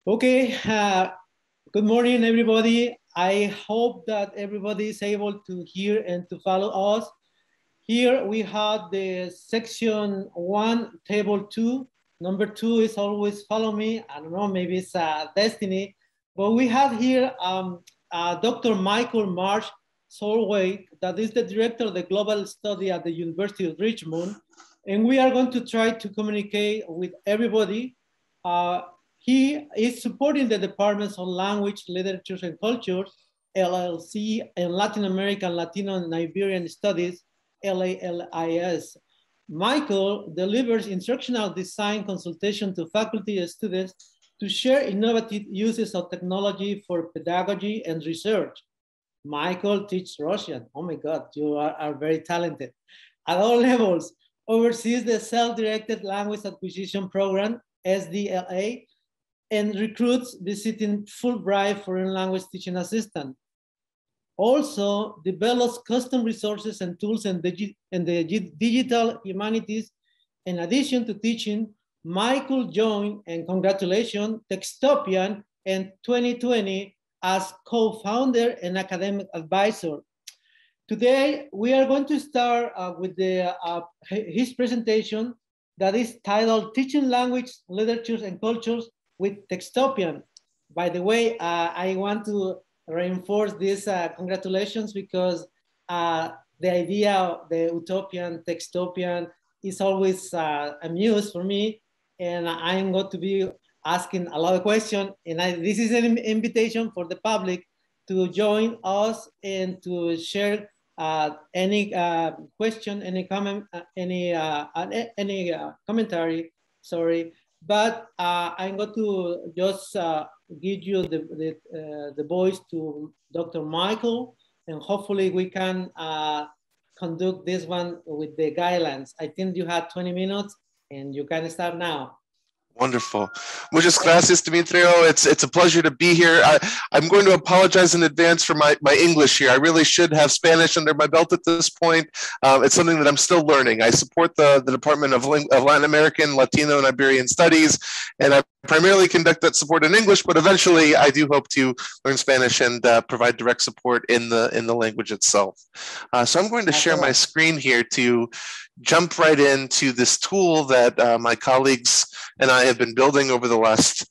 Okay, good morning, everybody. I hope that everybody is able to hear and to follow us. Here we have the section 1, table 2. Number 2 is always follow me. I don't know, maybe it's destiny. But we have here Dr. Michael Marsh Solway, that is the director of the global study at the University of Richmond. And we are going to try to communicate with everybody. He is supporting the Departments of Language, Literatures, and Cultures, LLC, and Latin American, Latino, and Iberian Studies, LALIS. Michael delivers instructional design consultation to faculty and students to share innovative uses of technology for pedagogy and research. Michael teaches Russian. Oh my God, you are very talented. At all levels, oversees the Self-Directed Language Acquisition Program, SDLA, and recruits visiting Fulbright foreign language teaching assistant. Also develops custom resources and tools in the digital humanities. In addition to teaching, Michael joined, and congratulations, Textopian in 2020 as co-founder and academic advisor. Today, we are going to start with his presentation that is titled Teaching Language, Literatures, and Cultures with Textopian. By the way, I want to reinforce this congratulations because the idea of the utopian, textopian is always a muse for me. And I'm going to be asking a lot of questions. And this is an invitation for the public to join us and to share any question, any comment, any commentary, sorry. But I'm going to just give you the voice to Dr. Michael, and hopefully we can conduct this one with the guidelines. I think you have 20 minutes and you can start now. Wonderful. Muchas gracias, Demetrio. It's a pleasure to be here. I'm going to apologize in advance for my English here. I really should have Spanish under my belt at this point. It's something that I'm still learning. I support the Department of Latin American, Latino, and Iberian Studies, and I primarily conduct that support in English, but eventually I do hope to learn Spanish and provide direct support in the language itself. So I'm going to share my screen here to jump right into this tool that my colleagues and I have been building over the last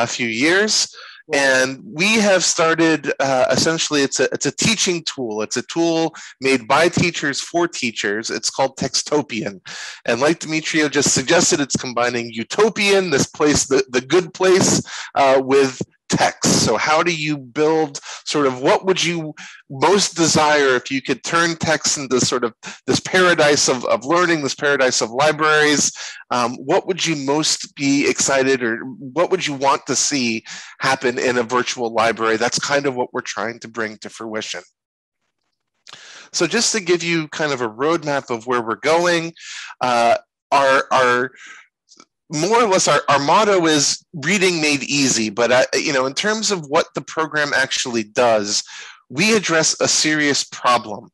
few years. And we have started, essentially, it's a teaching tool. It's a tool made by teachers for teachers. It's called Textopian. And like Demetrio just suggested, it's combining utopian, this place, the good place, with text. So how do you build sort of, what would you most desire if you could turn text into sort of this paradise of learning, this paradise of libraries? What would you most be excited, or what would you want to see happen in a virtual library? That's kind of what we're trying to bring to fruition. So just to give you kind of a roadmap of where we're going, our more or less our motto is reading made easy, but in terms of what the program actually does, we address a serious problem.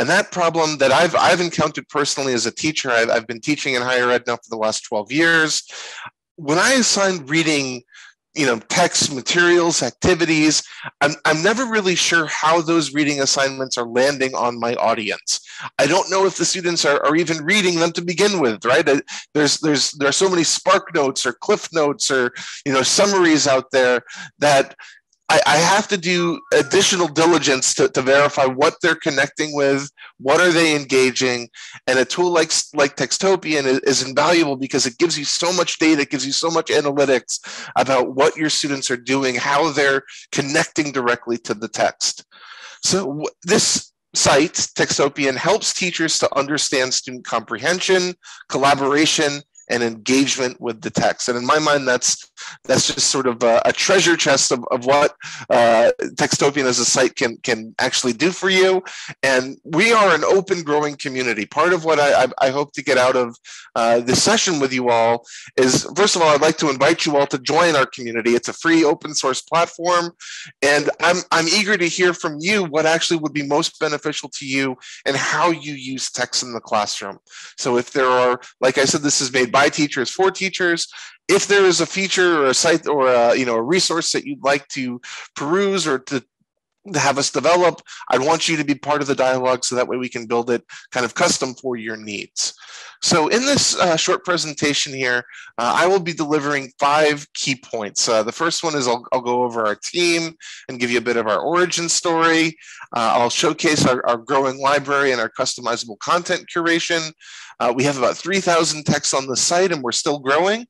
And that problem that I've encountered personally as a teacher, I've been teaching in higher ed now for the last 12 years. When I assign reading, text, materials, activities, I'm never really sure how those reading assignments are landing on my audience. I don't know if the students are even reading them to begin with, right? There are so many Spark Notes or Cliff Notes or, summaries out there that I have to do additional diligence to verify what they're connecting with, what are they engaging, and a tool like Textopian is invaluable because it gives you so much data, it gives you so much analytics about what your students are doing, how they're connecting directly to the text. So this site, Textopian, helps teachers to understand student comprehension, collaboration, and engagement with the text. And in my mind, that's just sort of a treasure chest of what Textopian as a site can actually do for you. And we are an open, growing community. Part of what I hope to get out of this session with you all is, first of all, I'd like to invite you all to join our community. It's a free open source platform. And I'm eager to hear from you what actually would be most beneficial to you and how you use text in the classroom. So if there are, like I said, this is made by by teachers for teachers. If there is a feature or a site or a resource that you'd like to peruse or to have us develop, I'd want you to be part of the dialogue so that way we can build it kind of custom for your needs. So in this short presentation here, I will be delivering 5 key points. The first one is I'll go over our team and give you a bit of our origin story. I'll showcase our growing library and our customizable content curation. We have about 3,000 texts on the site and we're still growing.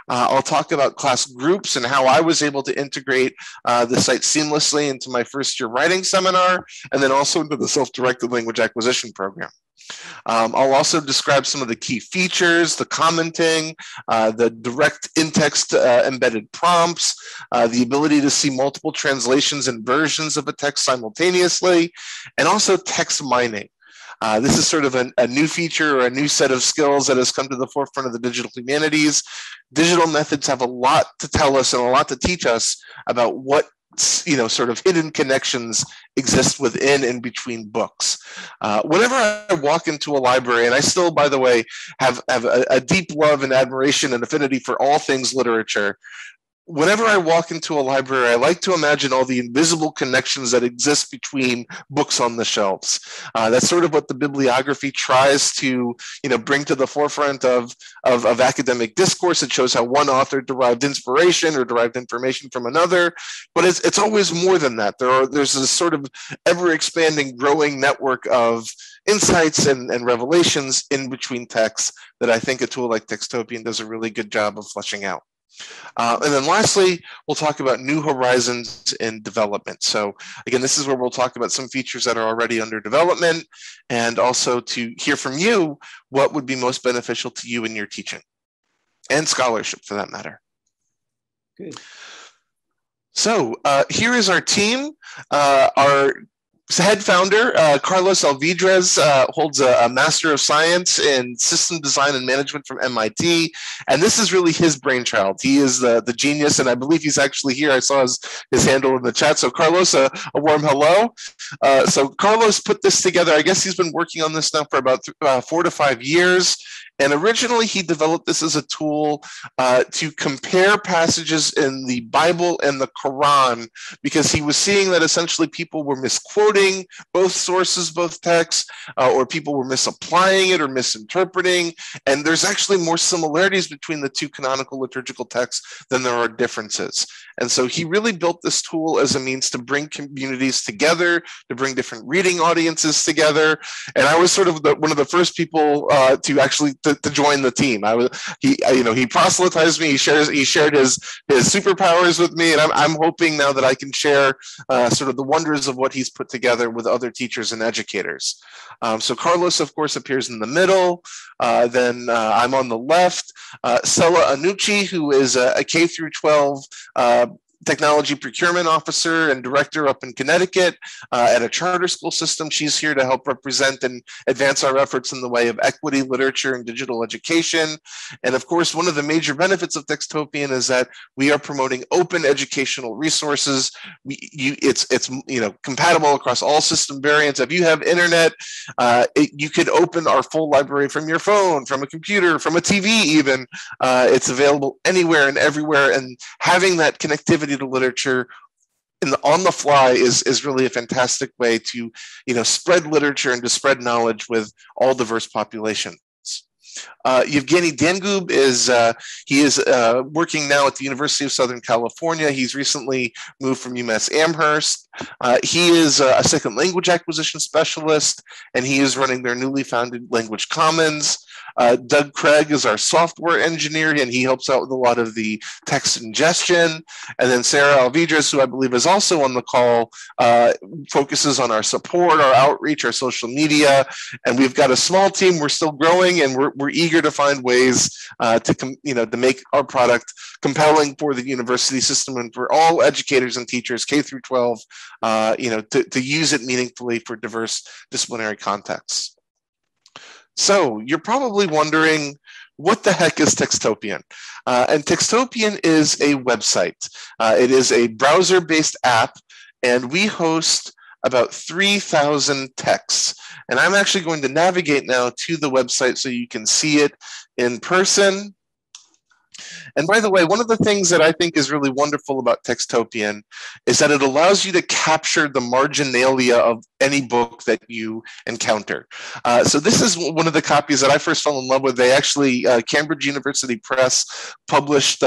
I'll talk about class groups and how I was able to integrate the site seamlessly into my first year writing seminar, and then also into the self-directed language acquisition program. I'll also describe some of the key features, the commenting, the direct in-text embedded prompts, the ability to see multiple translations and versions of a text simultaneously, and also text mining. This is sort of a new feature or a new set of skills that has come to the forefront of the digital humanities. Digital methods have a lot to tell us and a lot to teach us about what sort of hidden connections exist within and between books. Whenever I walk into a library, and I still, by the way, have a deep love and admiration and affinity for all things literature, whenever I walk into a library, I like to imagine all the invisible connections that exist between books on the shelves. That's sort of what the bibliography tries to, bring to the forefront of academic discourse. It shows how one author derived inspiration or derived information from another, but it's always more than that. There's this sort of ever-expanding, growing network of insights and revelations in between texts that I think a tool like Textopian does a really good job of fleshing out. And then lastly, we'll talk about new horizons in development. So again, this is where we'll talk about some features that are already under development, and also to hear from you what would be most beneficial to you in your teaching and scholarship for that matter. Good. So here is our team. Our head founder, Carlos Alvidrez, holds a Master of Science in System Design and Management from MIT, and this is really his brainchild. He is the genius, and I believe he's actually here. I saw his handle in the chat. So Carlos, a warm hello. So Carlos put this together. I guess he's been working on this now for about 4 to 5 years. And originally, he developed this as a tool to compare passages in the Bible and the Quran, because he was seeing that essentially people were misquoting both sources, both texts, or people were misapplying it or misinterpreting. And there's actually more similarities between the two canonical liturgical texts than there are differences. And so he really built this tool as a means to bring communities together, to bring different reading audiences together. And I was sort of one of the first people to actually to join the team. He proselytized me. He shared his superpowers with me, and I'm hoping now that I can share sort of the wonders of what he's put together with other teachers and educators. So Carlos, of course, appears in the middle. Then I'm on the left. Stella Anucci, who is a K through 12 technology procurement officer and director up in Connecticut at a charter school system. She's here to help represent and advance our efforts in the way of equity, literature, and digital education. And of course, one of the major benefits of Textopian is that we are promoting open educational resources. It's compatible across all system variants. If you have internet, you could open our full library from your phone, from a computer, from a TV even. It's available anywhere and everywhere, and having that connectivity to literature on the fly is really a fantastic way to spread literature and to spread knowledge with all diverse populations. Yevgeny Dangub is working now at the University of Southern California. He's recently moved from UMass Amherst. He is a second language acquisition specialist, and he is running their newly founded Language Commons. Doug Craig is our software engineer, and he helps out with a lot of the text ingestion. And then Sarah Alvidrez, who I believe is also on the call, focuses on our support, our outreach, our social media. And we've got a small team. We're still growing, and we're eager to find ways to make our product compelling for the university system and for all educators and teachers, K through 12, to use it meaningfully for diverse disciplinary contexts. So you're probably wondering, what the heck is Textopian? And Textopian is a website. It is a browser-based app, and we host about 3,000 texts. And I'm actually going to navigate now to the website so you can see it in person. And by the way, one of the things that I think is really wonderful about Textopian is that it allows you to capture the marginalia of any book that you encounter. So this is one of the copies that I first fell in love with. They actually, Cambridge University Press published,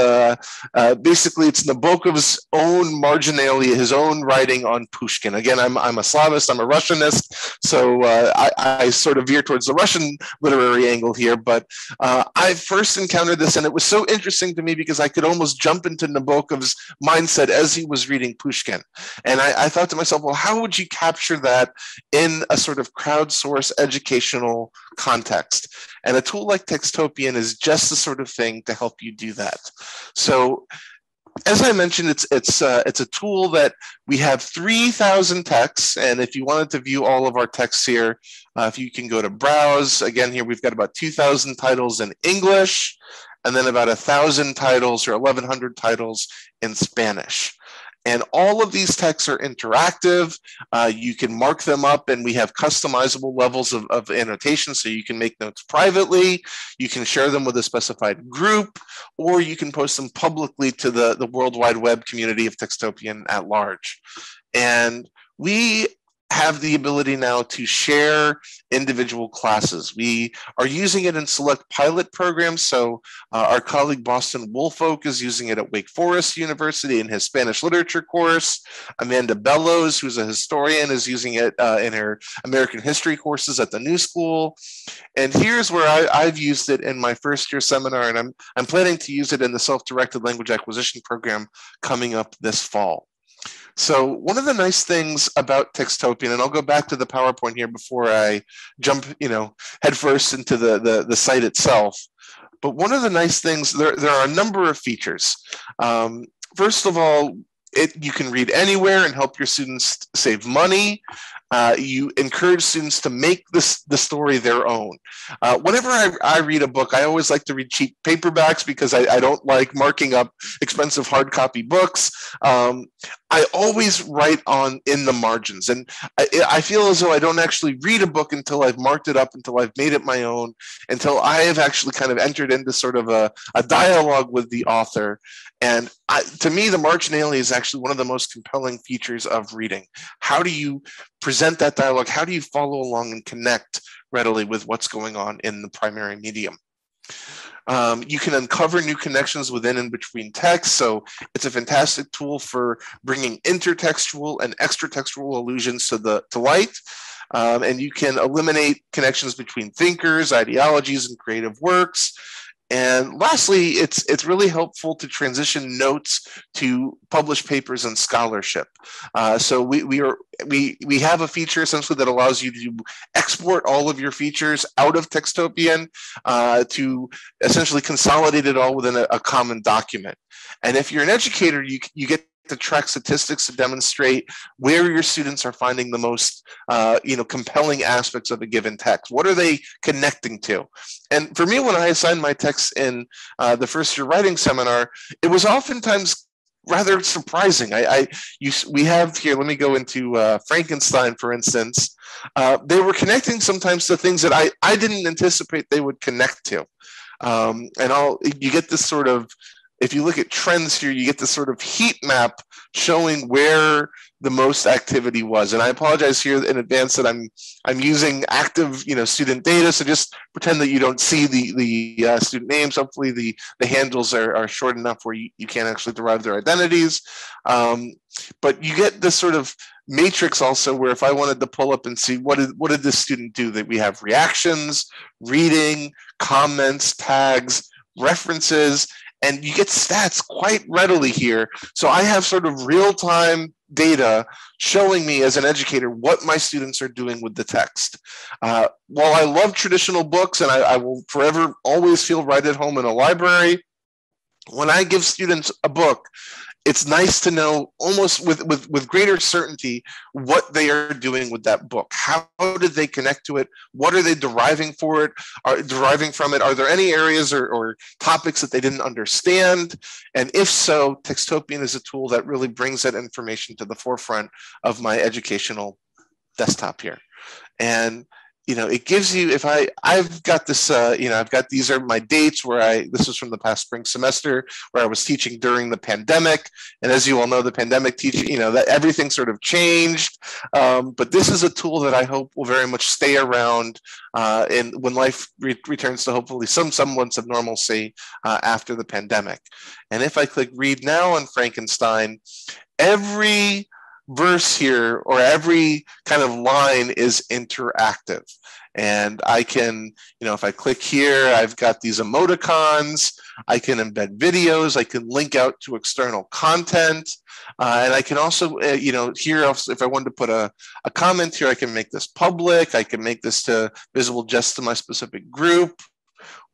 basically it's Nabokov's own marginalia, his own writing on Pushkin. Again, I'm a Slavist, I'm a Russianist, so I sort of veer towards the Russian literary angle here, but I first encountered this and it was so interesting to me because I could almost jump into Nabokov's mindset as he was reading Pushkin. And I thought to myself, well, how would you capture that in a sort of crowdsourced educational context? And a tool like Textopian is just the sort of thing to help you do that. So as I mentioned, it's a tool that we have 3,000 texts, and if you wanted to view all of our texts here, if you can go to browse, again here we've got about 2,000 titles in English, and then about 1,000 titles or 1,100 titles in Spanish. And all of these texts are interactive. You can mark them up, and we have customizable levels of annotation, so you can make notes privately, you can share them with a specified group, or you can post them publicly to the World Wide Web community of Textopian at large. And we have the ability now to share individual classes. We are using it in select pilot programs. So our colleague Boston Woolfolk is using it at Wake Forest University in his Spanish literature course. Amanda Bellows, who's a historian, is using it in her American history courses at the New School. And here's where I've used it in my first year seminar, and I'm planning to use it in the self-directed language acquisition program coming up this fall. So one of the nice things about Textopian, and I'll go back to the PowerPoint here before I jump, headfirst into the site itself. But one of the nice things, there are a number of features. First of all, you can read anywhere and help your students save money. You encourage students to make the story their own. Whenever I read a book, I always like to read cheap paperbacks because I don't like marking up expensive hard copy books. I always write in the margins, and I feel as though I don't actually read a book until I've marked it up, until I've made it my own, until I have actually kind of entered into sort of a dialogue with the author. And to me, the marginalia is actually one of the most compelling features of reading. How do you present that dialogue? How do you follow along and connect readily with what's going on in the primary medium? You can uncover new connections within and between texts. So it's a fantastic tool for bringing intertextual and extratextual allusions to light. And you can eliminate connections between thinkers, ideologies, and creative works. And lastly, it's really helpful to transition notes to published papers and scholarship. So we have a feature essentially that allows you to export all of your features out of Textopian to essentially consolidate it all within a common document. And if you're an educator, you get to track statistics to demonstrate where your students are finding the most compelling aspects of a given text. What are they connecting to? And for me, when I assigned my texts in the first year writing seminar, it was oftentimes rather surprising. We have here, let me go into Frankenstein, for instance. They were connecting sometimes to things that I didn't anticipate they would connect to. You get this sort of, if you look at trends here, you get this sort of heat map showing where the most activity was. And I apologize here in advance that I'm using active student data, so just pretend that you don't see the student names. Hopefully the handles are short enough where you can't actually derive their identities. But you get this sort of matrix also where if I wanted to pull up and see what did this student do, that we have reactions, reading, comments, tags, references, and you get stats quite readily here. So I have sort of real-time data showing me as an educator what my students are doing with the text. While I love traditional books and I will forever always feel right at home in a library, when I give students a book, it's nice to know almost with greater certainty what they are doing with that book. How did they connect to it? What are they deriving from it? Are there any areas or topics that they didn't understand? And if so, Textopian is a tool that really brings that information to the forefront of my educational desktop here. And it gives you, if I've got this, I've got, these are my dates where this was from the past spring semester where I was teaching during the pandemic. And as you all know, the pandemic teaching, that everything sort of changed. But this is a tool that I hope will very much stay around and when life returns to hopefully some semblance of normalcy after the pandemic. And if I click read now on Frankenstein, every verse here or every kind of line is interactive. And I can, if I click here, I've got these emoticons, I can embed videos, I can link out to external content. And I can also, here, if I wanted to put a comment here, I can make this public, I can make this visible just to my specific group,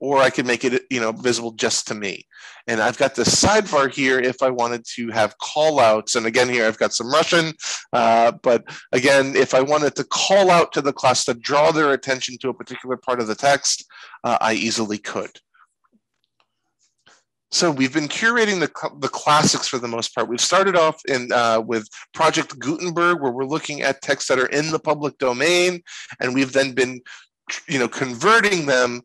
or I can make it, visible just to me. And I've got this sidebar here if I wanted to have call outs. And again, here I've got some Russian, but again, if I wanted to call out to the class to draw their attention to a particular part of the text, I easily could. So we've been curating the classics for the most part. We've started off with Project Gutenberg, where we're looking at texts that are in the public domain, and we've then been converting them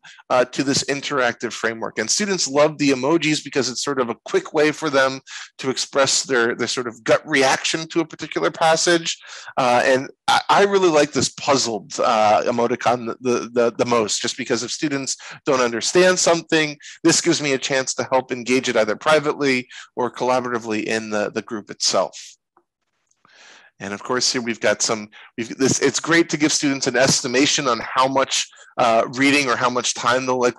to this interactive framework. And students love the emojis because it's sort of a quick way for them to express their sort of gut reaction to a particular passage. And I really like this puzzled emoticon the most, just because if students don't understand something, this gives me a chance to help engage it either privately or collaboratively in the group itself. And of course, here we've got it's great to give students an estimation on how much reading or how much time they'll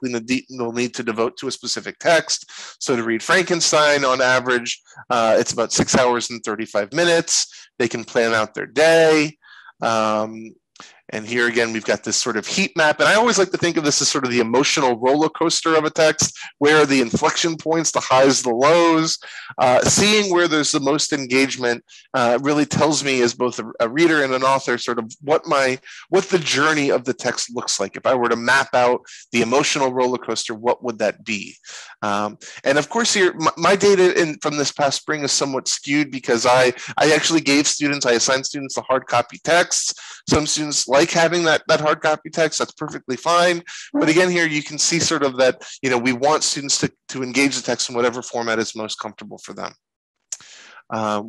need to devote to a specific text. So to read Frankenstein, on average, it's about 6 hours and 35 minutes. They can plan out their day. And here again, we've got this sort of heat map. And I always like to think of this as sort of the emotional roller coaster of a text. Where are the inflection points, the highs, the lows? Seeing where there's the most engagement really tells me, as both a reader and an author, sort of what the journey of the text looks like. If I were to map out the emotional roller coaster, what would that be? And of course, here, my data from this past spring is somewhat skewed because I actually assigned students the hard copy texts. Some students like having that hard copy text. That's perfectly fine. But again, here you can see sort of that, we want students to engage the text in whatever format is most comfortable for them.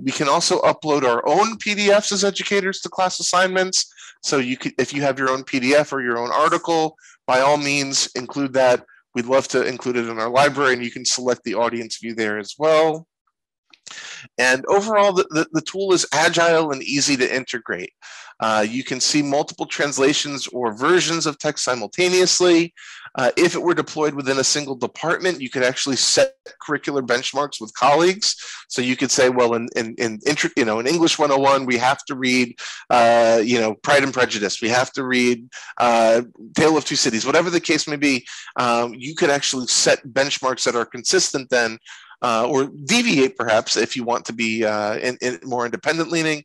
We can also upload our own PDFs as educators to class assignments. So if you have your own PDF or your own article, by all means, include that. We'd love to include it in our library, and you can select the audience view there as well. And overall, the tool is agile and easy to integrate. You can see multiple translations or versions of text simultaneously. If it were deployed within a single department, you could actually set curricular benchmarks with colleagues. So you could say, well, in English 101, we have to read, Pride and Prejudice. We have to read Tale of Two Cities. Whatever the case may be, you could actually set benchmarks that are consistent then, or deviate perhaps if you want to be more independent leaning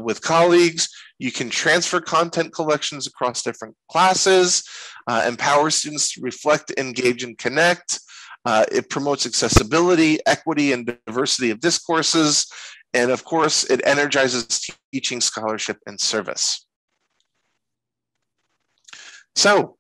with colleagues. You can transfer content collections across different classes, empower students to reflect, engage, and connect. It promotes accessibility, equity, and diversity of discourses. And of course, it energizes teaching, scholarship, and service. So,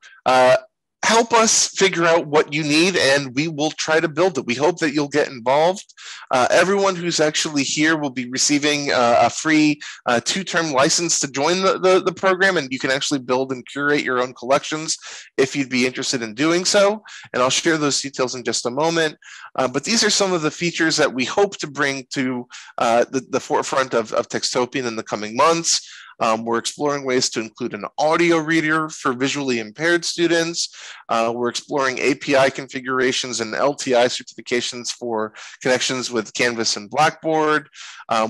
help us figure out what you need, and we will try to build it. We hope that you'll get involved. Everyone who's actually here will be receiving a free 2-term license to join the program, and you can actually build and curate your own collections if you'd be interested in doing so. And I'll share those details in just a moment. But these are some of the features that we hope to bring to the forefront of Textopian in the coming months. We're exploring ways to include an audio reader for visually impaired students. We're exploring API configurations and LTI certifications for connections with Canvas and Blackboard.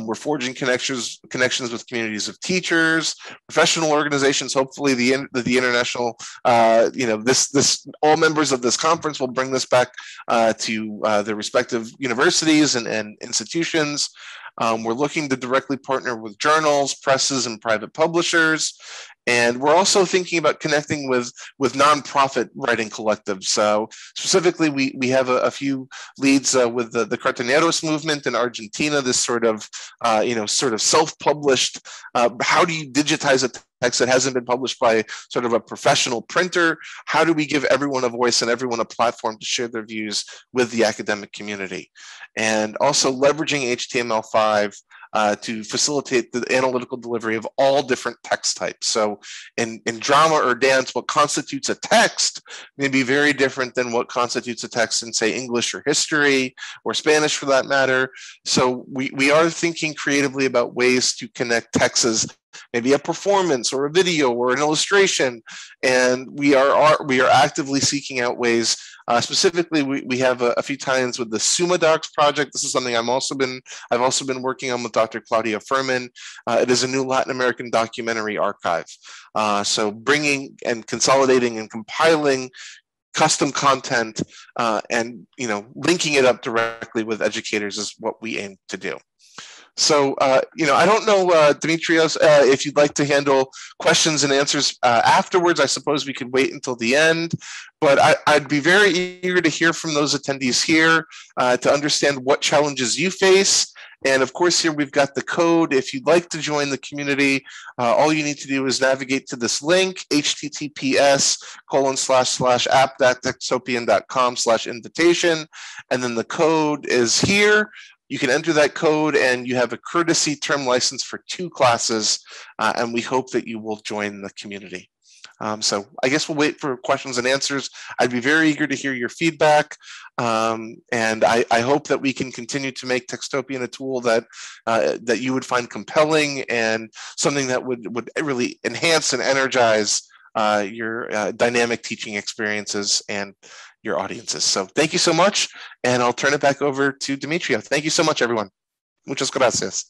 We're forging connections with communities of teachers, professional organizations. Hopefully the international, all members of this conference will bring this back to their respective universities and institutions. We're looking to directly partner with journals, presses, and private publishers. And we're also thinking about connecting with nonprofit writing collectives. So specifically, we have a few leads with the Cartoneros movement in Argentina, this sort of self-published, how do you digitize a text that hasn't been published by sort of a professional printer? How do we give everyone a voice and everyone a platform to share their views with the academic community? And also leveraging HTML5 to facilitate the analytical delivery of all different text types. So in drama or dance, what constitutes a text may be very different than what constitutes a text in, say, English or history or Spanish for that matter. So we are thinking creatively about ways to connect texts as maybe a performance or a video or an illustration. And we are actively seeking out ways. Specifically, we have a few tie-ins with the Summa Docs project. This is something I've also been working on with Dr. Claudia Furman. It is a new Latin American documentary archive. So bringing and consolidating and compiling custom content and linking it up directly with educators is what we aim to do. So, I don't know, Dimitrios, if you'd like to handle questions and answers afterwards. I suppose we could wait until the end, but I'd be very eager to hear from those attendees here to understand what challenges you face. And of course, here we've got the code. If you'd like to join the community, all you need to do is navigate to this link, https://app.textopian.com/invitation. And then the code is here. You can enter that code and you have a courtesy term license for 2 classes, and we hope that you will join the community. So I guess we'll wait for questions and answers. I'd be very eager to hear your feedback, and I hope that we can continue to make Textopian a tool that you would find compelling and something that would really enhance and energize your dynamic teaching experiences and your audiences. So thank you so much, and I'll turn it back over to Demetrio. Thank you so much, everyone. Muchas gracias.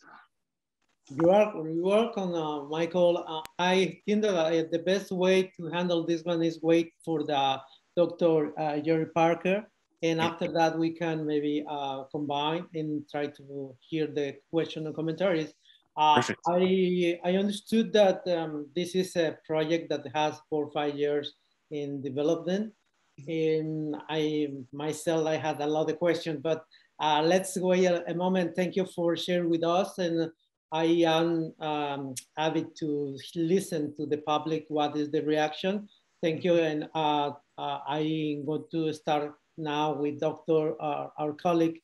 You are welcome, Michael. I think that the best way to handle this one is wait for the Dr. Jerry Parker, and after that we can maybe combine and try to hear the question and commentaries. I understood that this is a project that has 4 or 5 years in development. And I had a lot of questions, but let's wait a moment. Thank you for sharing with us, and I am happy to listen to the public. What is the reaction? Thank you, and I'm going to start now with our colleague,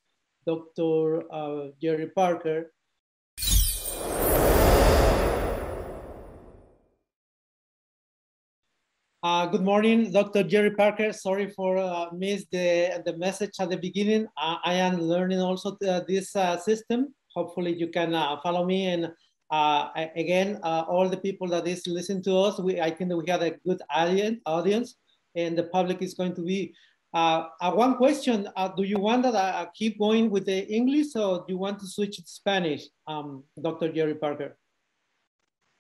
Dr. Jerry Parker. Good morning, Dr. Jerry Parker. Sorry for miss the message at the beginning. I am learning also this system. Hopefully you can follow me. And again, all the people that is listening to us, I think that we have a good audience, and the public is going to be. One question, do you want that I keep going with the English, or do you want to switch to Spanish, Dr. Jerry Parker?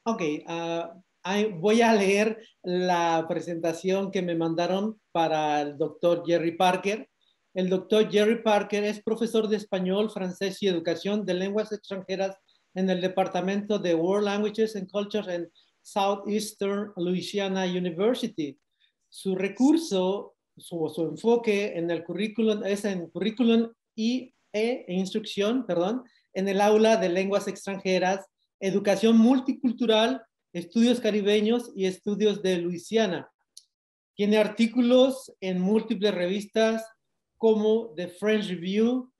Okay. Voy a leer la presentación que me mandaron para el doctor Jerry Parker. El doctor Jerry Parker es profesor de español, francés y educación de lenguas extranjeras en el departamento de World Languages and Cultures en Southeastern Louisiana University. Su recurso, su enfoque en el currículum es en currículum e instrucción, en el aula de lenguas extranjeras, educación multicultural, estudios caribeños y estudios de Luisiana. Tiene artículos en múltiples revistas como The French Review,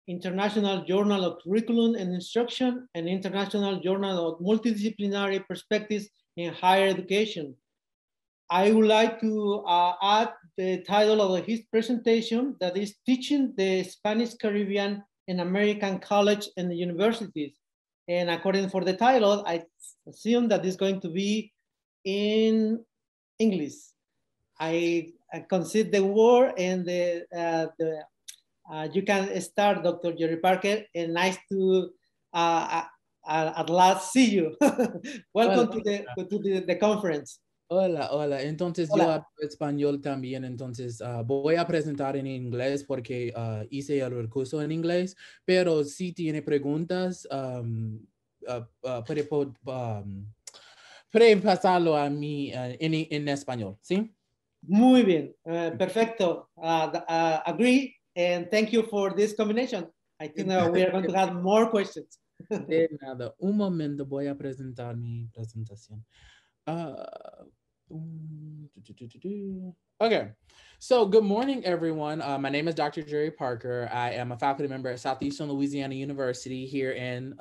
International Journal of Curriculum and Instruction, and International Journal of Multidisciplinary Perspectives in Higher Education. I would like to add the title of his presentation, that is Teaching the Spanish Caribbean in American College and Universities. And according for the title, I assume that it's going to be in English. I consider the word, and you can start, Dr. Jerry Parker, and nice to at last see you. Welcome to the conference. Hola. Entonces yo hablo español también, entonces voy a presentar en inglés porque hice el recurso en inglés, pero si tiene preguntas, puede pasarlo a mí en español, ¿sí? Muy bien, perfecto. Agree, and thank you for this combination. I think we are going to have more questions. De nada, un momento voy a presentar mi presentación. Okay, so good morning, everyone. My name is Dr. Jerry Parker. I am a faculty member at Southeastern Louisiana University here in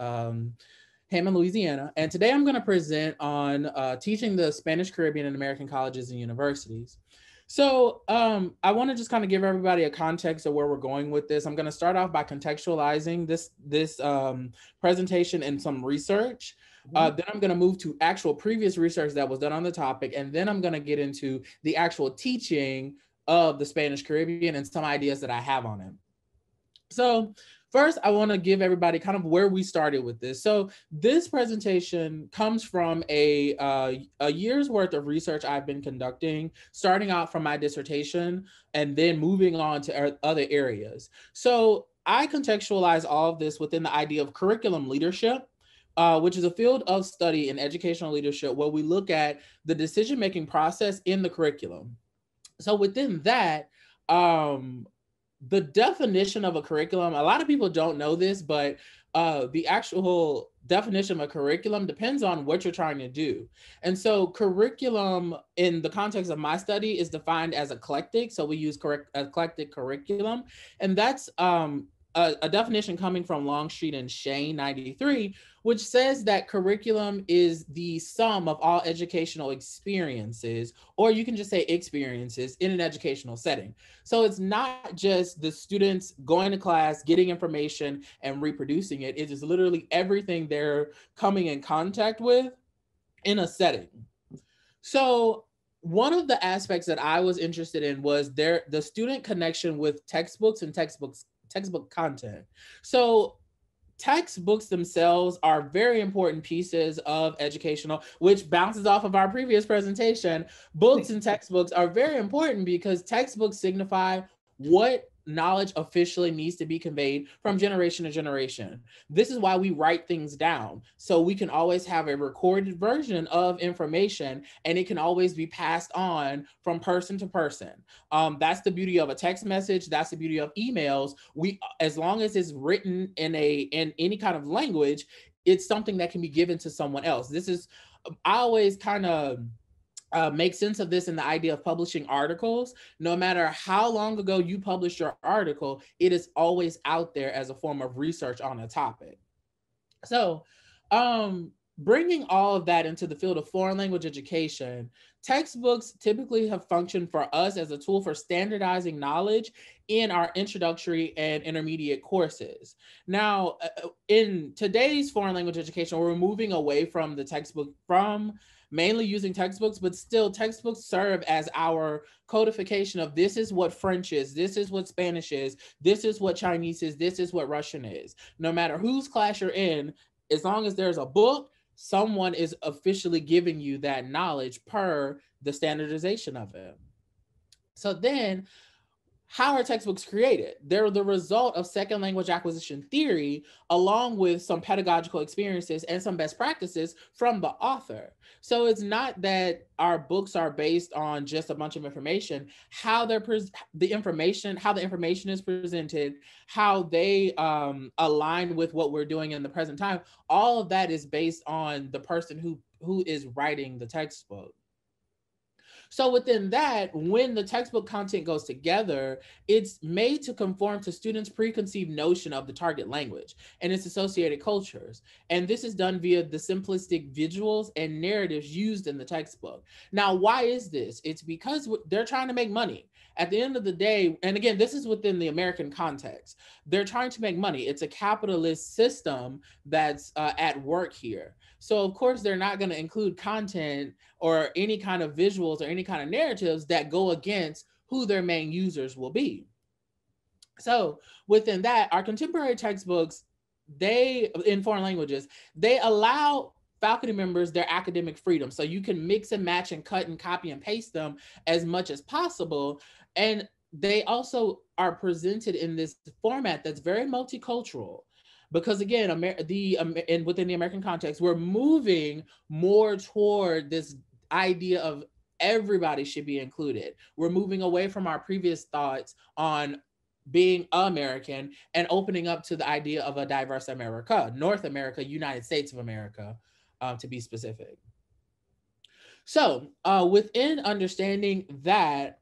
Hammond, Louisiana. And today I'm going to present on teaching the Spanish, Caribbean, and American colleges and universities. So I want to just kind of give everybody a context of where we're going with this. I'm going to start off by contextualizing this presentation and some research. Then I'm going to move to actual previous research that was done on the topic. And then I'm going to get into the actual teaching of the Spanish Caribbean and some ideas that I have on it. So first, I want to give everybody kind of where we started with this. So this presentation comes from a year's worth of research I've been conducting, starting out from my dissertation and then moving on to other areas. So I contextualize all of this within the idea of curriculum leadership, which is a field of study in educational leadership where we look at the decision-making process in the curriculum. So within that, the definition of a curriculum, a lot of people don't know this, but the actual definition of a curriculum depends on what you're trying to do. And so curriculum in the context of my study is defined as eclectic. So we use eclectic curriculum. And that's a definition coming from Longstreet and Shane 93, which says that curriculum is the sum of all educational experiences, or you can just say experiences in an educational setting. So it's not just the students going to class, getting information and reproducing it. It is literally everything they're coming in contact with in a setting. So one of the aspects that I was interested in was the student connection with textbooks and textbook content. So textbooks themselves are very important pieces of educational, which bounces off of our previous presentation. Books and textbooks are very important because textbooks signify what knowledge officially needs to be conveyed from generation to generation. This is why we write things down, so we can always have a recorded version of information and it can always be passed on from person to person. That's the beauty of a text message. That's the beauty of emails. As long as it's written in any kind of language, it's something that can be given to someone else. I always kind of make sense of this in the idea of publishing articles. No matter how long ago you published your article, it is always out there as a form of research on a topic. So bringing all of that into the field of foreign language education, textbooks typically have functioned for us as a tool for standardizing knowledge in our introductory and intermediate courses. Now, in today's foreign language education, we're moving away from the textbook, from mainly using textbooks, but still textbooks serve as our codification of this is what French is, this is what Spanish is, this is what Chinese is, this is what Russian is. No matter whose class you're in, as long as there's a book, someone is officially giving you that knowledge per the standardization of it. So then, how are textbooks created? They're the result of second language acquisition theory, along with some pedagogical experiences and some best practices from the author. So it's not that our books are based on just a bunch of information, how the information is presented, how they align with what we're doing in the present time. All of that is based on the person who is writing the textbook. So within that, when the textbook content goes together, it's made to conform to students' preconceived notion of the target language and its associated cultures. And this is done via the simplistic visuals and narratives used in the textbook. Now, why is this? It's because they're trying to make money. At the end of the day, and again, this is within the American context, they're trying to make money. It's a capitalist system that's at work here. So of course, they're not going to include content or any kind of visuals or any kind of narratives that go against who their main users will be. So within that, our contemporary textbooks, in foreign languages, they allow faculty members their academic freedom. So you can mix and match and cut and copy and paste them as much as possible. And they also are presented in this format that's very multicultural. because again, and within the American context, we're moving more toward this idea of everybody should be included. We're moving away from our previous thoughts on being American and opening up to the idea of a diverse America, North America, United States of America, to be specific. So within understanding that,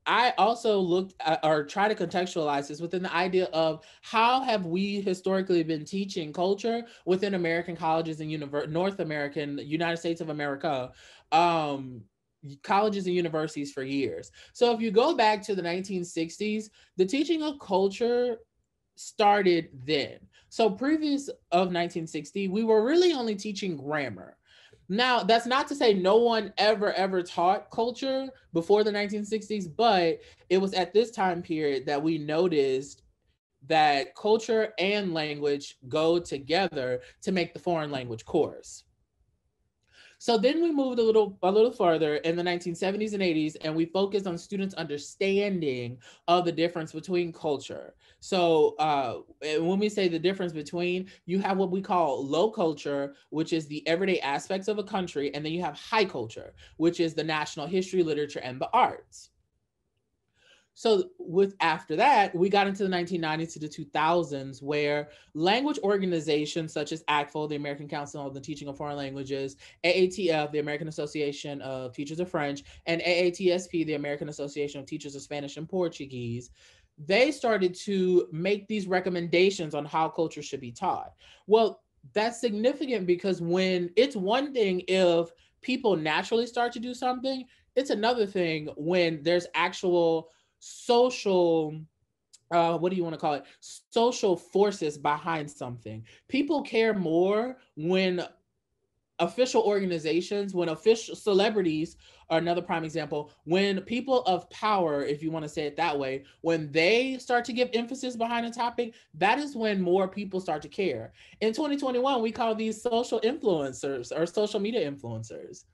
I also looked at, or try to contextualize this within the idea of how have we historically been teaching culture within American colleges and North American, United States of America, colleges and universities for years. So if you go back to the 1960s, the teaching of culture started then. So previous of 1960, we were really only teaching grammar. Now, that's not to say no one ever taught culture before the 1960s, but it was at this time period that we noticed that culture and language go together to make the foreign language course. So then we moved a little further in the 1970s and 80s, and we focused on students' understanding of the difference between culture. So when we say the difference between, you have what we call low culture, which is the everyday aspects of a country, and then you have high culture, which is the national history, literature, and the arts. So after that, we got into the 1990s to the 2000s, where language organizations such as ACTFL, the American Council on the Teaching of Foreign Languages, AATF, the American Association of Teachers of French, and AATSP, the American Association of Teachers of Spanish and Portuguese, they started to make these recommendations on how culture should be taught. Well, that's significant because when it's one thing if people naturally start to do something, it's another thing when there's actual social what do you want to call it, social forces behind something. People care more when official organizations, when official celebrities are another prime example, when people of power, if you want to say it that way, when they start to give emphasis behind a topic, that is when more people start to care. In 2021, we call these social influencers or social media influencers.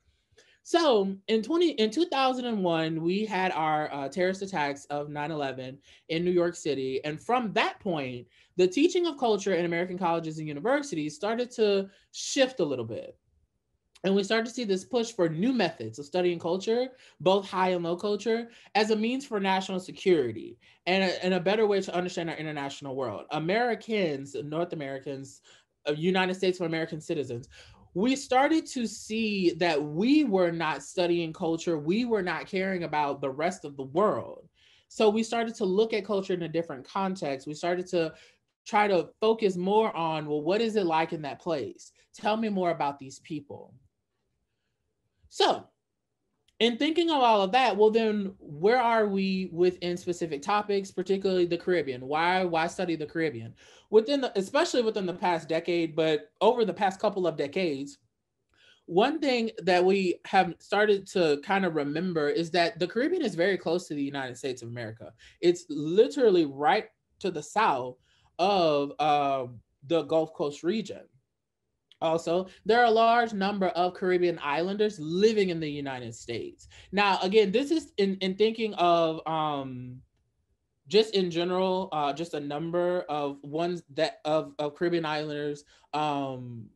So in 2001, we had our terrorist attacks of 9/11 in New York City. And from that point, the teaching of culture in American colleges and universities started to shift a little bit. And we started to see this push for new methods of studying culture, both high and low culture, as a means for national security and a better way to understand our international world. Americans, North Americans, United States of American citizens, we started to see that we were not studying culture. We were not caring about the rest of the world. So we started to look at culture in a different context. We started to try to focus more on, well, what is it like in that place? Tell me more about these people. So in thinking of all of that, well, then where are we within specific topics, particularly the Caribbean? Why study the Caribbean? Especially within the past decade, but over the past couple of decades, one thing that we have started to kind of remember is that the Caribbean is very close to the United States of America. It's literally right to the south of the Gulf Coast region. Also, there are a large number of Caribbean islanders living in the United States. Now, again, this is in thinking of just in general, just a number of ones that of Caribbean islanders and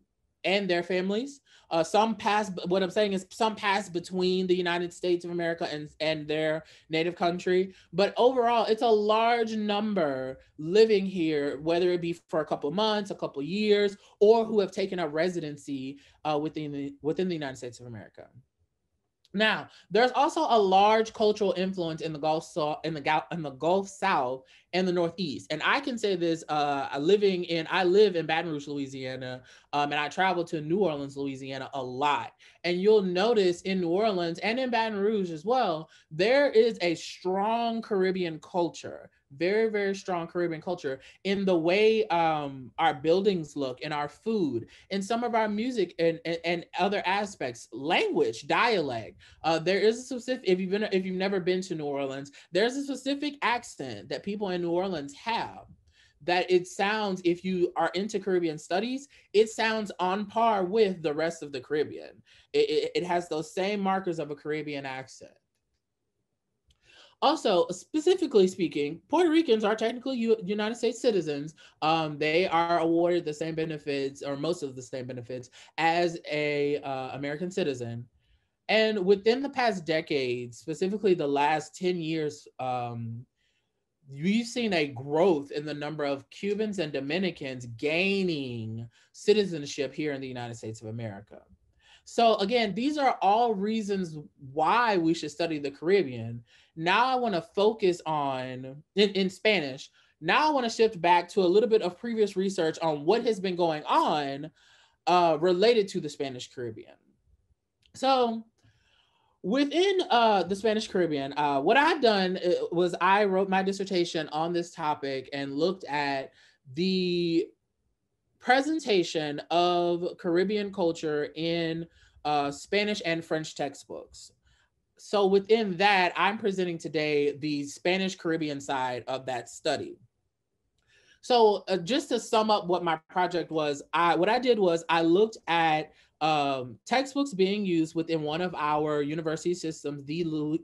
their families. Some pass. What I'm saying is some pass between the United States of America and their native country. But overall, it's a large number living here, whether it be for a couple months, a couple years, or who have taken up residency within the United States of America. Now, there's also a large cultural influence in the Gulf South, in the Gulf South and the Northeast. And I can say this: I live in Baton Rouge, Louisiana, and I travel to New Orleans, Louisiana, a lot. And you'll notice in New Orleans and in Baton Rouge as well, there is a strong Caribbean culture. Very, very strong Caribbean culture in the way our buildings look, in our food, in some of our music, and other aspects, language, dialect. There is a specific. If you've never been to New Orleans, there's a specific accent that people in New Orleans have. That it sounds, if you are into Caribbean studies, it sounds on par with the rest of the Caribbean. It has those same markers of a Caribbean accent. Also, specifically speaking, Puerto Ricans are technically United States citizens. They are awarded the same benefits, or most of the same benefits, as a American citizen. And within the past decade, specifically the last 10 years, we've seen a growth in the number of Cubans and Dominicans gaining citizenship here in the United States of America. So again, these are all reasons why we should study the Caribbean. Now I want to focus on, in Spanish, now I want to shift back to a little bit of previous research on what has been going on related to the Spanish Caribbean. So within the Spanish Caribbean, what I've done was I wrote my dissertation on this topic and looked at the presentation of Caribbean culture in Spanish and French textbooks. So within that, I'm presenting today the Spanish Caribbean side of that study. So just to sum up what my project was, what I did was I looked at textbooks being used within one of our university systems, the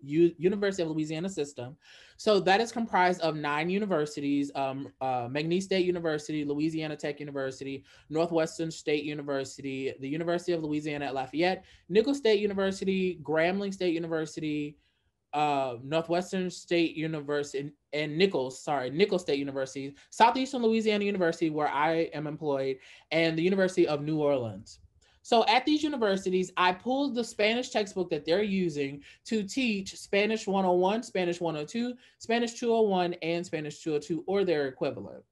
University of Louisiana system. So that is comprised of 9 universities: McNeese State University, Louisiana Tech University, Northwestern State University, the University of Louisiana at Lafayette, Nicholls State University, Grambling State University, Northwestern State University, and Nicholls State University, Southeastern Louisiana University, where I am employed, and the University of New Orleans. So at these universities, I pulled the Spanish textbook that they're using to teach Spanish 101, Spanish 102, Spanish 201, and Spanish 202, or their equivalent.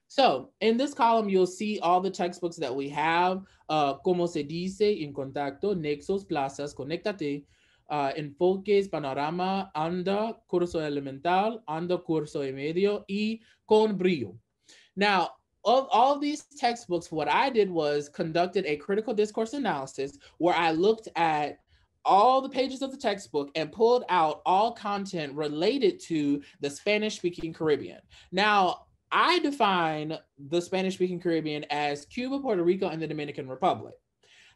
So in this column, you'll see all the textbooks that we have: Como se dice, En Contacto, Nexos, Plazas, Conéctate, Enfoques, Panorama, Anda, Curso Elemental, Anda, Curso y Medio, y Con Brillo. Now, of all of these textbooks, what I did was conducted a critical discourse analysis where I looked at all the pages of the textbook and pulled out all content related to the Spanish-speaking Caribbean. Now, I define the Spanish-speaking Caribbean as Cuba, Puerto Rico, and the Dominican Republic.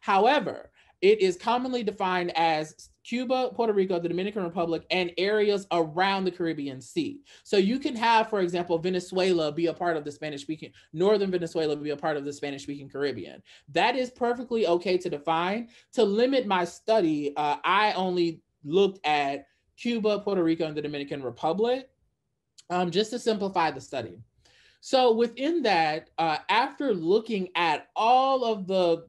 However, it is commonly defined as Cuba, Puerto Rico, the Dominican Republic, and areas around the Caribbean Sea. So you can have, for example, Venezuela be a part of the Spanish-speaking, northern Venezuela be a part of the Spanish-speaking Caribbean. That is perfectly okay to define. To limit my study, I only looked at Cuba, Puerto Rico, and the Dominican Republic, just to simplify the study. So within that, after looking at all of the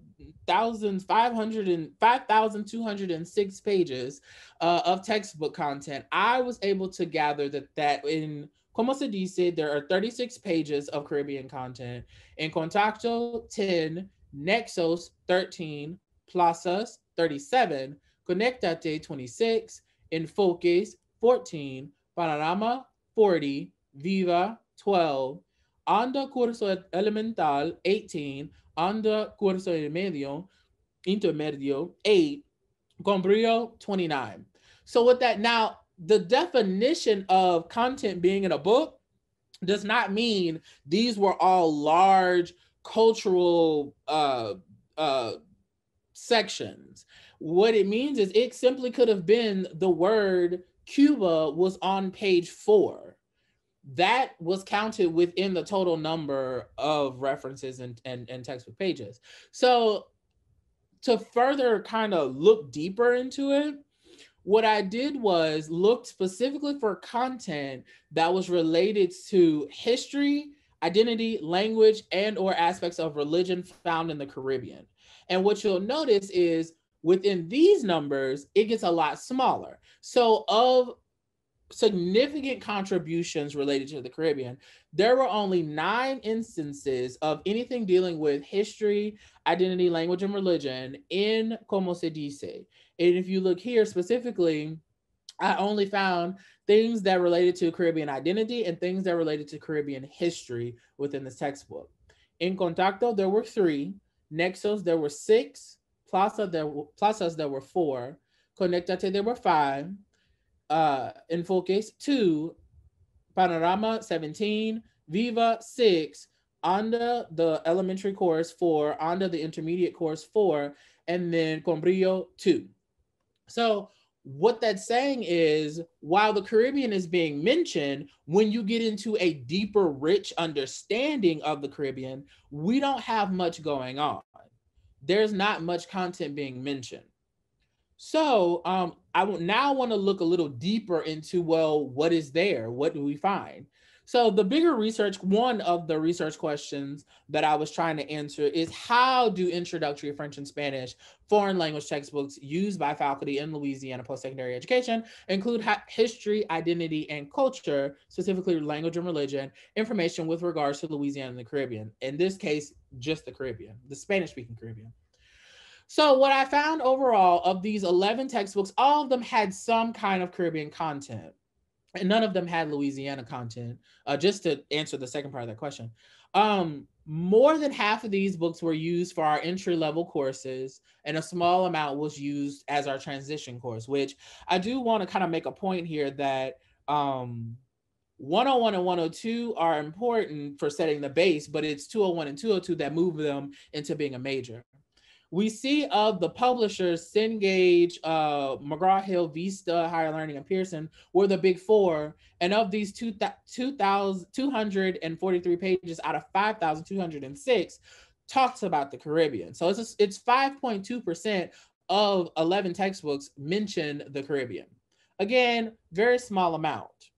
5,206 pages of textbook content, I was able to gather that in Como se dice, there are 36 pages of Caribbean content. En Contacto, 10, Nexos, 13, Plazas, 37, Conectate, 26, Enfoques, 14, Panorama, 40, Viva, 12, Anda Curso Elemental, 18, Anda Curso Intermedio, 8, Con Brillo, 29. So with that, now the definition of content being in a book does not mean these were all large cultural sections. What it means is it simply could have been the word Cuba was on page 4. That was counted within the total number of references and textbook pages. So to further kind of look deeper into it, what I did was look specifically for content that was related to history, identity, language, and or aspects of religion found in the Caribbean. And what you'll notice is within these numbers, it gets a lot smaller. So of significant contributions related to the Caribbean, there were only 9 instances of anything dealing with history, identity, language, and religion in Como se dice. And if you look here specifically, I only found things that related to Caribbean identity and things that related to Caribbean history within this textbook. In Contacto, there were 3. Nexos, there were 6. Plazas, there were 4. Conectate, there were 5. Enfoques, 2. Panorama, 17. Viva, 6. Anda, the elementary course, 4. Anda, the intermediate course, 4. And then Con Brillo, 2. So what that's saying is, while the Caribbean is being mentioned, when you get into a deeper, rich understanding of the Caribbean, we don't have much going on. There's not much content being mentioned. So I now want to look a little deeper into, well, what is there? What do we find? So the bigger research, one of the research questions that I was trying to answer is, how do introductory French and Spanish foreign language textbooks used by faculty in Louisiana post-secondary education include history, identity, and culture, specifically language and religion, information with regards to Louisiana and the Caribbean? In this case, just the Caribbean, the Spanish-speaking Caribbean. So what I found overall, of these 11 textbooks, all of them had some kind of Caribbean content, and none of them had Louisiana content. Just to answer the second part of that question, more than half of these books were used for our entry-level courses, and a small amount was used as our transition course, which I do want to kind of make a point here that 101 and 102 are important for setting the base, but it's 201 and 202 that move them into being a major. We see of the publishers, Cengage, McGraw-Hill, Vista, Higher Learning, and Pearson were the big four. And of these 2,243 pages out of 5,206 talks about the Caribbean. So it's 5.2% of 11 textbooks mention the Caribbean. Again, very small amount.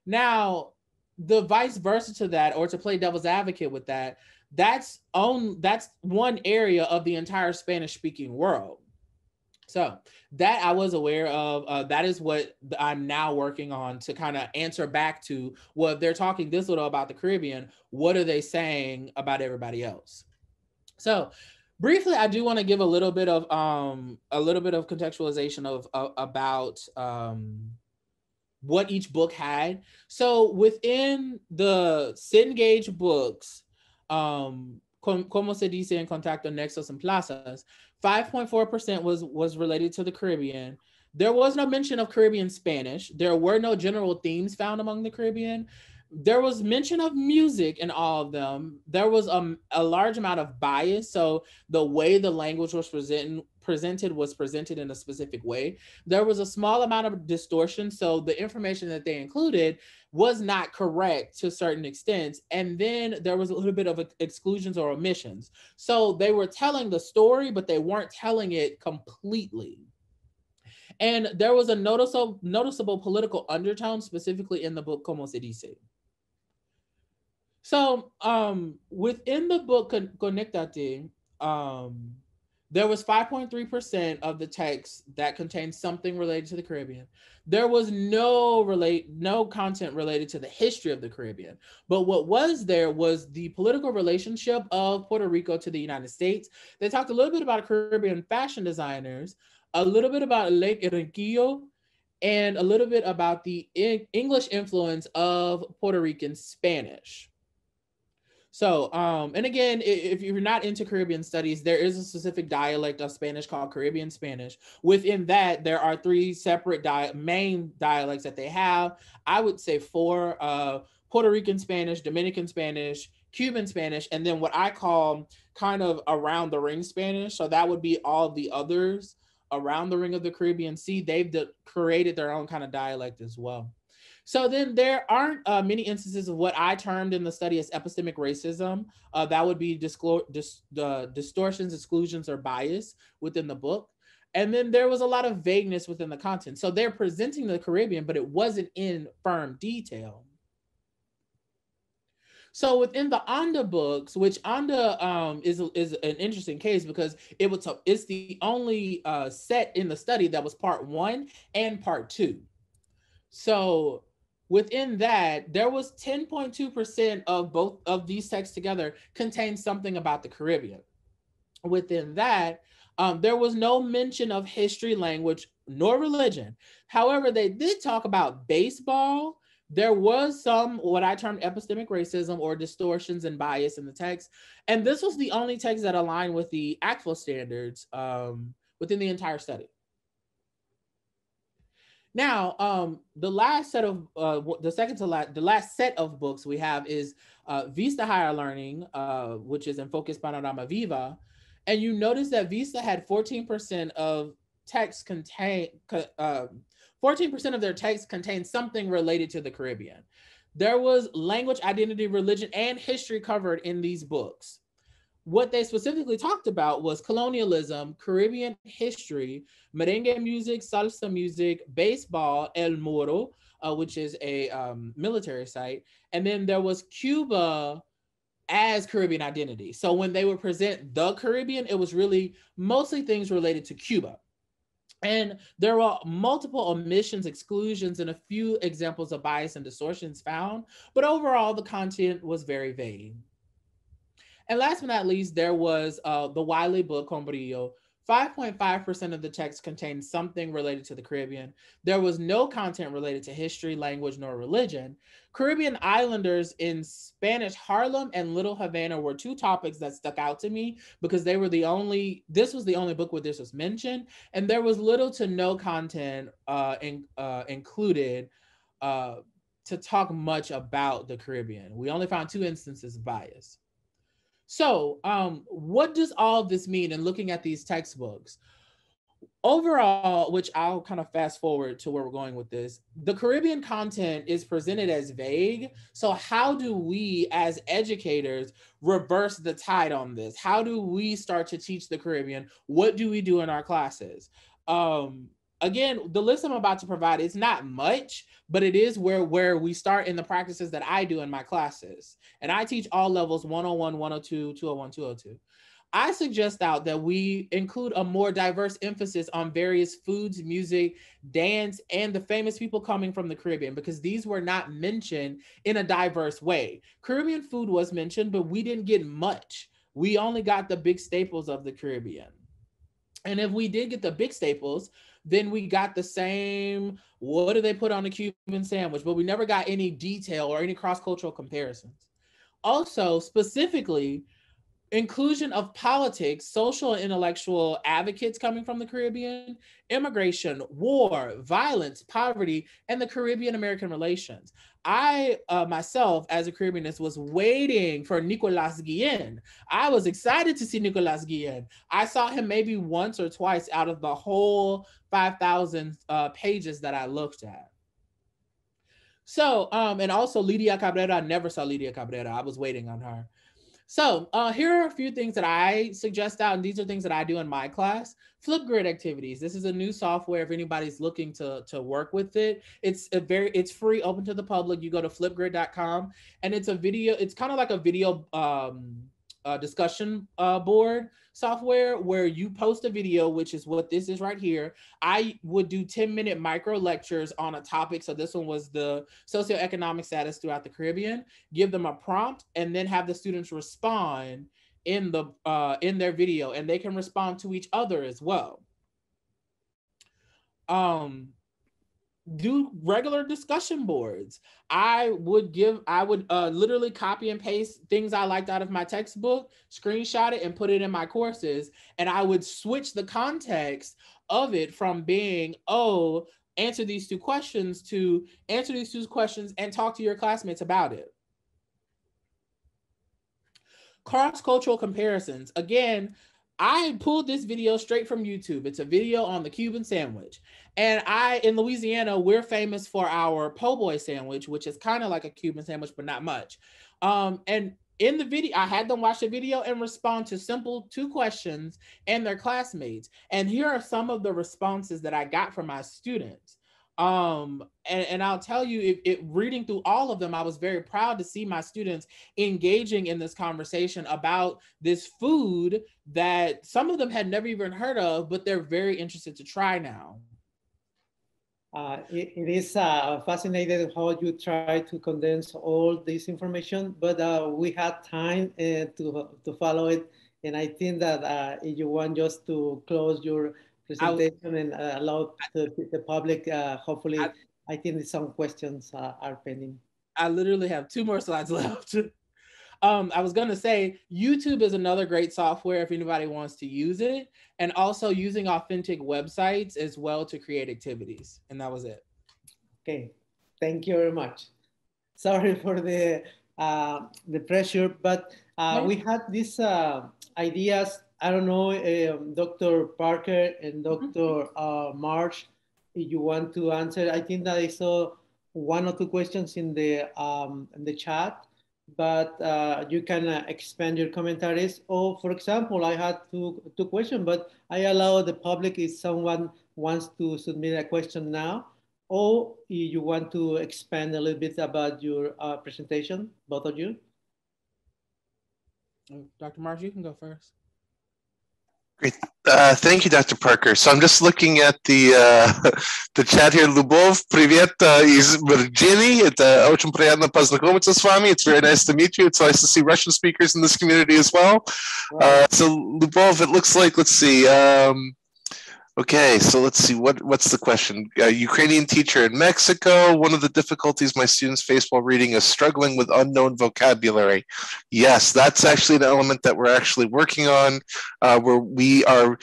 Now, the vice versa to that, or to play devil's advocate with that, that's one area of the entire Spanish-speaking world. So that I was aware of. That is what I'm now working on to kind of answer back to, well, if they're talking this little about the Caribbean, what are they saying about everybody else? So briefly, I do want to give a little bit of contextualization of about what each book had. So within the Cengage books, como se dice en contacto, nexos, and plazas, 5.4% was related to the Caribbean. There was no mention of Caribbean Spanish. There were no general themes found among the Caribbean. There was mention of music in all of them. There was a large amount of bias. So the way the language was presented in a specific way. There was a small amount of distortion. So the information that they included was not correct to certain extents. And then there was a little bit of exclusions or omissions. So they were telling the story, but they weren't telling it completely. And there was a noticeable political undertone, specifically in the book Como se dice. So within the book Conectate, there was 5.3% of the text that contained something related to the Caribbean. There was no content related to the history of the Caribbean. But what was there was the political relationship of Puerto Rico to the United States. They talked a little bit about Caribbean fashion designers, a little bit about Lake Enriquillo, and a little bit about the English influence of Puerto Rican Spanish. So, and again, if you're not into Caribbean studies, there is a specific dialect of Spanish called Caribbean Spanish. Within that, there are three separate main dialects that they have. I would say four: Puerto Rican Spanish, Dominican Spanish, Cuban Spanish, and then what I call kind of around the ring Spanish. So that would be all the others around the ring of the Caribbean Sea. They've created their own kind of dialect as well. So then there aren't many instances of what I termed in the study as epistemic racism. That would be distortions, exclusions, or bias within the book. And then there was a lot of vagueness within the content. So they're presenting the Caribbean, but it wasn't in firm detail. So within the Anda books, which Anda is an interesting case because it's the only set in the study that was part 1 and part 2. So within that, there was 10.2% of both of these texts together contained something about the Caribbean. Within that, there was no mention of history, language, nor religion. However, they did talk about baseball. There was some, what I termed epistemic racism or distortions and bias in the text. And this was the only text that aligned with the ACFA standards within the entire study. Now, the last set of the last set of books we have is Vista Higher Learning, which is in Focus Panorama Viva, and you notice that Vista had 14% of texts contain 14% of their texts contain something related to the Caribbean. There was language, identity, religion, and history covered in these books. What they specifically talked about was colonialism, Caribbean history, merengue music, salsa music, baseball, El Moro, which is a military site. And then there was Cuba as Caribbean identity. So when they would present the Caribbean, it was really mostly things related to Cuba. And there were multiple omissions, exclusions, and a few examples of bias and distortions found. But overall, the content was very vague. And last but not least, there was the Wiley book, Combrillo. 5.5% of the text contained something related to the Caribbean. There was no content related to history, language, nor religion. Caribbean islanders in Spanish Harlem and Little Havana were two topics that stuck out to me because this was the only book where this was mentioned. And there was little to no content included to talk much about the Caribbean. We only found 2 instances of bias. So what does all of this mean in looking at these textbooks? Overall, which I'll kind of fast forward to where we're going with this, the Caribbean content is presented as vague. So how do we as educators reverse the tide on this? How do we start to teach the Caribbean? What do we do in our classes? Again, the list I'm about to provide is not much, but it is where we start in the practices that I do in my classes. And I teach all levels, 101, 102, 201, 202. I suggest out that we include a more diverse emphasis on various foods, music, dance, and the famous people coming from the Caribbean, because these were not mentioned in a diverse way. Caribbean food was mentioned, but we didn't get much. We only got the big staples of the Caribbean. And if we did get the big staples, then we got the same, what do they put on a Cuban sandwich? But we never got any detail or any cross-cultural comparisons. Also, specifically, inclusion of politics, social and intellectual advocates coming from the Caribbean, immigration, war, violence, poverty, and the Caribbean-American relations. I, myself, as a Caribbeanist, was waiting for Nicolas Guillen. I was excited to see Nicolas Guillen. I saw him maybe once or twice out of the whole 5,000 pages that I looked at. So, and also Lydia Cabrera, I never saw Lydia Cabrera. I was waiting on her. So here are a few things that I suggest out, and these are things that I do in my class. Flipgrid activities. This is a new software if anybody's looking to work with it. It's free, open to the public. You go to flipgrid.com, and it's a video, it's kind of like a video discussion board software where you post a video, which is what this is right here. I would do 10-minute micro lectures on a topic. So this one was the socioeconomic status throughout the Caribbean. Give them a prompt and then have the students respond in their video, and they can respond to each other as well. Do regular discussion boards. I would literally copy and paste things I liked out of my textbook, screenshot it, and put it in my courses. And I would switch the context of it from being, oh, answer these 2 questions to answer these 2 questions and talk to your classmates about it. Cross-cultural comparisons. Again, I pulled this video straight from YouTube. It's a video on the Cuban sandwich. And in Louisiana, we're famous for our po' boy sandwich, which is kind of like a Cuban sandwich, but not much. And in the video, I had them watch the video and respond to simple 2 questions and their classmates. And here are some of the responses that I got from my students. And I'll tell you, reading through all of them, I was very proud to see my students engaging in this conversation about this food that some of them had never even heard of, but they're very interested to try now. It is fascinating how you try to condense all this information, but we had time to follow it. And I think that if you want just to close your presentation and allow the public, hopefully, I think some questions are pending. I literally have 2 more slides left. I was going to say, YouTube is another great software if anybody wants to use it, and also using authentic websites as well to create activities. And that was it. Okay, thank you very much. Sorry for the pressure, but we had these ideas I don't know, Dr. Parker and Dr. March, if you want to answer. I think that I saw one or two questions in the chat, but you can expand your commentaries. Or, for example, I had two questions, but I allow the public if someone wants to submit a question now, or if you want to expand a little bit about your presentation, both of you. Dr. Marsh, you can go first. Great. Thank you, Dr. Parker. So I'm just looking at the the chat here. Любовь, привет из Virginia. Это очень приятно познакомиться с вами. It's very nice to meet you. It's nice to see Russian speakers in this community as well. So Любовь, it looks like, let's see. Okay, so let's see, what's the question? Ukrainian teacher in Mexico. One of the difficulties my students face while reading is struggling with unknown vocabulary. Yes, that's actually an element that we're actually working on, where we are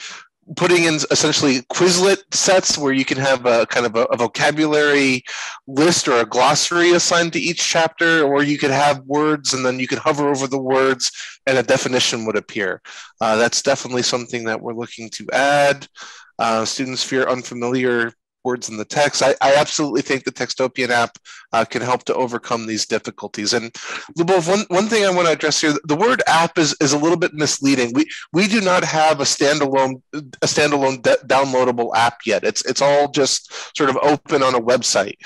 putting in essentially Quizlet sets where you can have a kind of a vocabulary list or a glossary assigned to each chapter, or you could have words and then you could hover over the words and a definition would appear. That's definitely something that we're looking to add. Students fear unfamiliar words in the text. I absolutely think the Textopian app can help to overcome these difficulties. And Lubov, one thing I want to address here, the word app is a little bit misleading. We do not have a standalone downloadable app yet. It's all just sort of open on a website.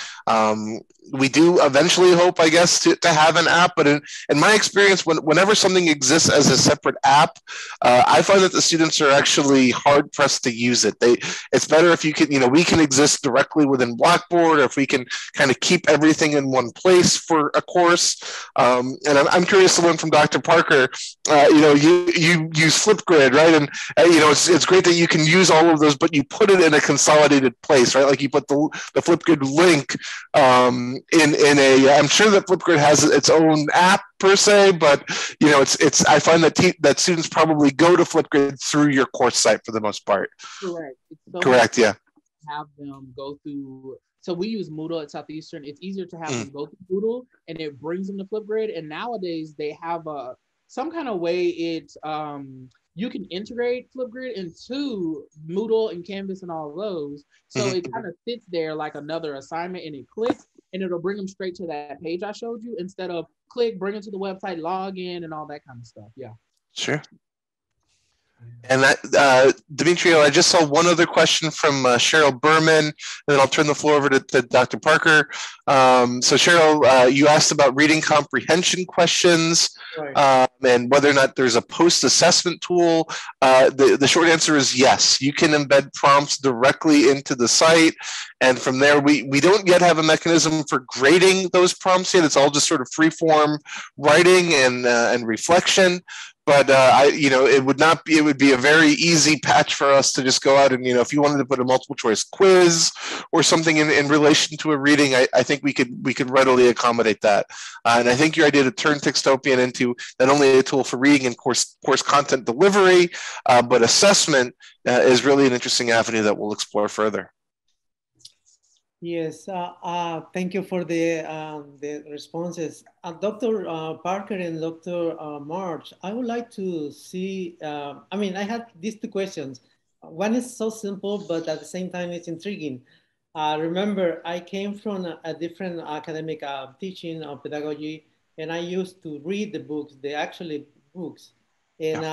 We do eventually hope, I guess, to have an app, but in my experience, whenever something exists as a separate app, I find that the students are actually hard pressed to use it. It's better if you can, we can exist directly within Blackboard, or if we can kind of keep everything in one place for a course. And I'm curious to learn from Dr. Parker. You use Flipgrid, right? And it's great that you can use all of those, but you put it in a consolidated place, right? Like you put the Flipgrid link in a. I'm sure that Flipgrid has its own app per se, but it's. I find that students probably go to Flipgrid through your course site for the most part. Correct. Correct. Yeah. Have them go through. So we use Moodle at Southeastern. It's easier to have them go through Moodle, and it brings them to Flipgrid. And nowadays they have some kind of way you can integrate Flipgrid into Moodle and Canvas and all of those. So it kind of sits there like another assignment, and it clicks, and it'll bring them straight to that page I showed you instead of click, bring them to the website, log in, and all that kind of stuff. Yeah. Sure. And Demetrio, I just saw one other question from Cheryl Berman, and then I'll turn the floor over to Dr. Parker. So Cheryl, you asked about reading comprehension questions, right, and whether or not there's a post-assessment tool. The short answer is yes. You can embed prompts directly into the site, and from there, we don't yet have a mechanism for grading those prompts yet. It's all just sort of free-form writing and reflection. But it would be a very easy patch for us to just go out and, if you wanted to put a multiple choice quiz or something in relation to a reading, I think we could readily accommodate that. And I think your idea to turn Textopian into not only a tool for reading and course content delivery, but assessment is really an interesting avenue that we'll explore further. Yes, thank you for the responses. Dr. Parker and Dr. March, I would like to see, I had these two questions. One is so simple, but at the same time, it's intriguing. Remember, I came from a different academic teaching of pedagogy, and I used to read the books, the actual books. And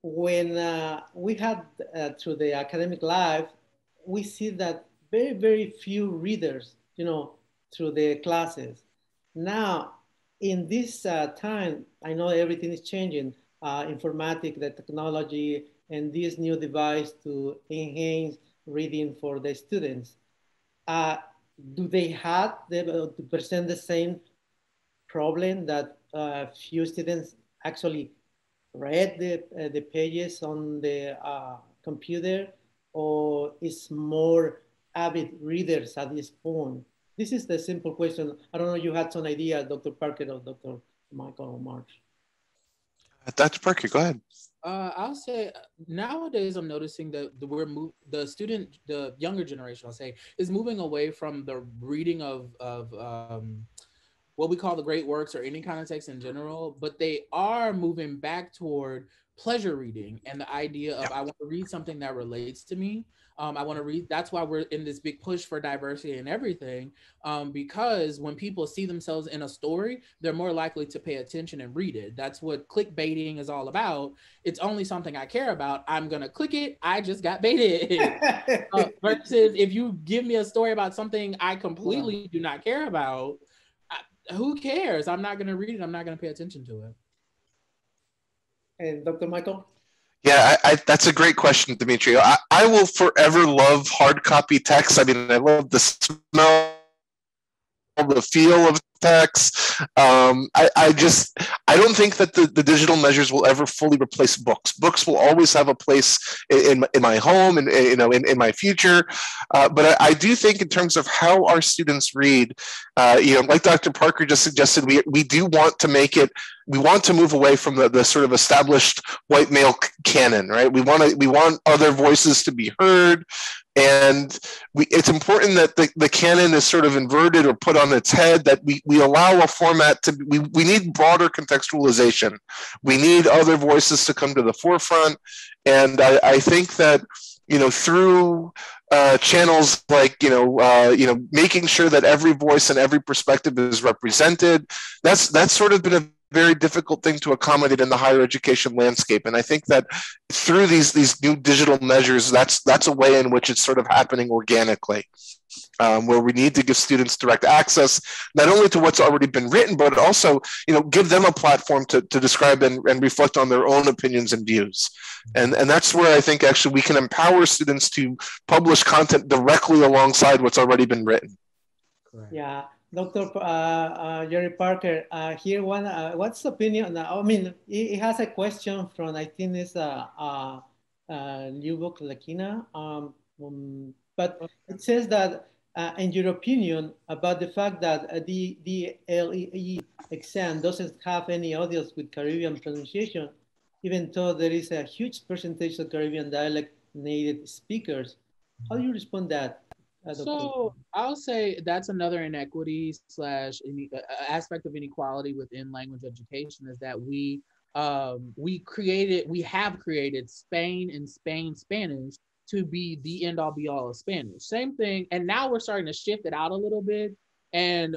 when we had through the academic life, we see that very, very few readers, through the classes. Now, in this time, I know everything is changing, informatics, the technology, and this new device to enhance reading for the students. Do they have to present the same problem that few students actually read the pages on the computer, or is more avid readers at this point? This is the simple question. I don't know if you had some idea, Dr. Parker or Dr. Michael or March. Dr. Parker, go ahead. I'll say nowadays I'm noticing that the younger generation, I'll say, is moving away from the reading of what we call the great works or any kind of text in general, but they are moving back toward pleasure reading and the idea of I want to read something that relates to me. I want to read. That's why we're in this big push for diversity and everything, because when people see themselves in a story, they're more likely to pay attention and read it. That's what clickbaiting is all about. It's only something I care about. I'm gonna click it. I just got baited. Versus if you give me a story about something I completely do not care about, who cares? I'm not gonna read it. I'm not gonna pay attention to it. And Dr. Michael? Yeah, that's a great question, Demetrio. I will forever love hard copy text. I mean, I love the smell, the feel of text. I don't think that the digital measures will ever fully replace books. Books will always have a place in my home and in my future. But I do think in terms of how our students read, like Dr. Parker just suggested, we do want to make it. We want to move away from the sort of established white male canon, right? We want other voices to be heard. And it's important that the canon is sort of inverted or put on its head, that we allow a format to, we need broader contextualization. We need other voices to come to the forefront. And I think that, through channels like, making sure that every voice and every perspective is represented, that's sort of been a very difficult thing to accommodate in the higher education landscape. And I think that through these new digital measures, that's a way in which it's sort of happening organically, where we need to give students direct access, not only to what's already been written, but also, give them a platform to describe and reflect on their own opinions and views. And that's where I think actually we can empower students to publish content directly alongside what's already been written. Correct. Yeah. Dr. Jerry Parker, here what's the opinion? I mean, it has a question from, I think it's Lubok Lakina, but it says that, in your opinion, about the fact that the LEE exam doesn't have any audience with Caribbean pronunciation, even though there is a huge percentage of Caribbean dialect native speakers. How do you respond to that? So I'll say that's another inequity slash aspect of inequality within language education, is that we have created Spain and Spain Spanish to be the end all be all of Spanish. Same thing, and now we're starting to shift it out a little bit, and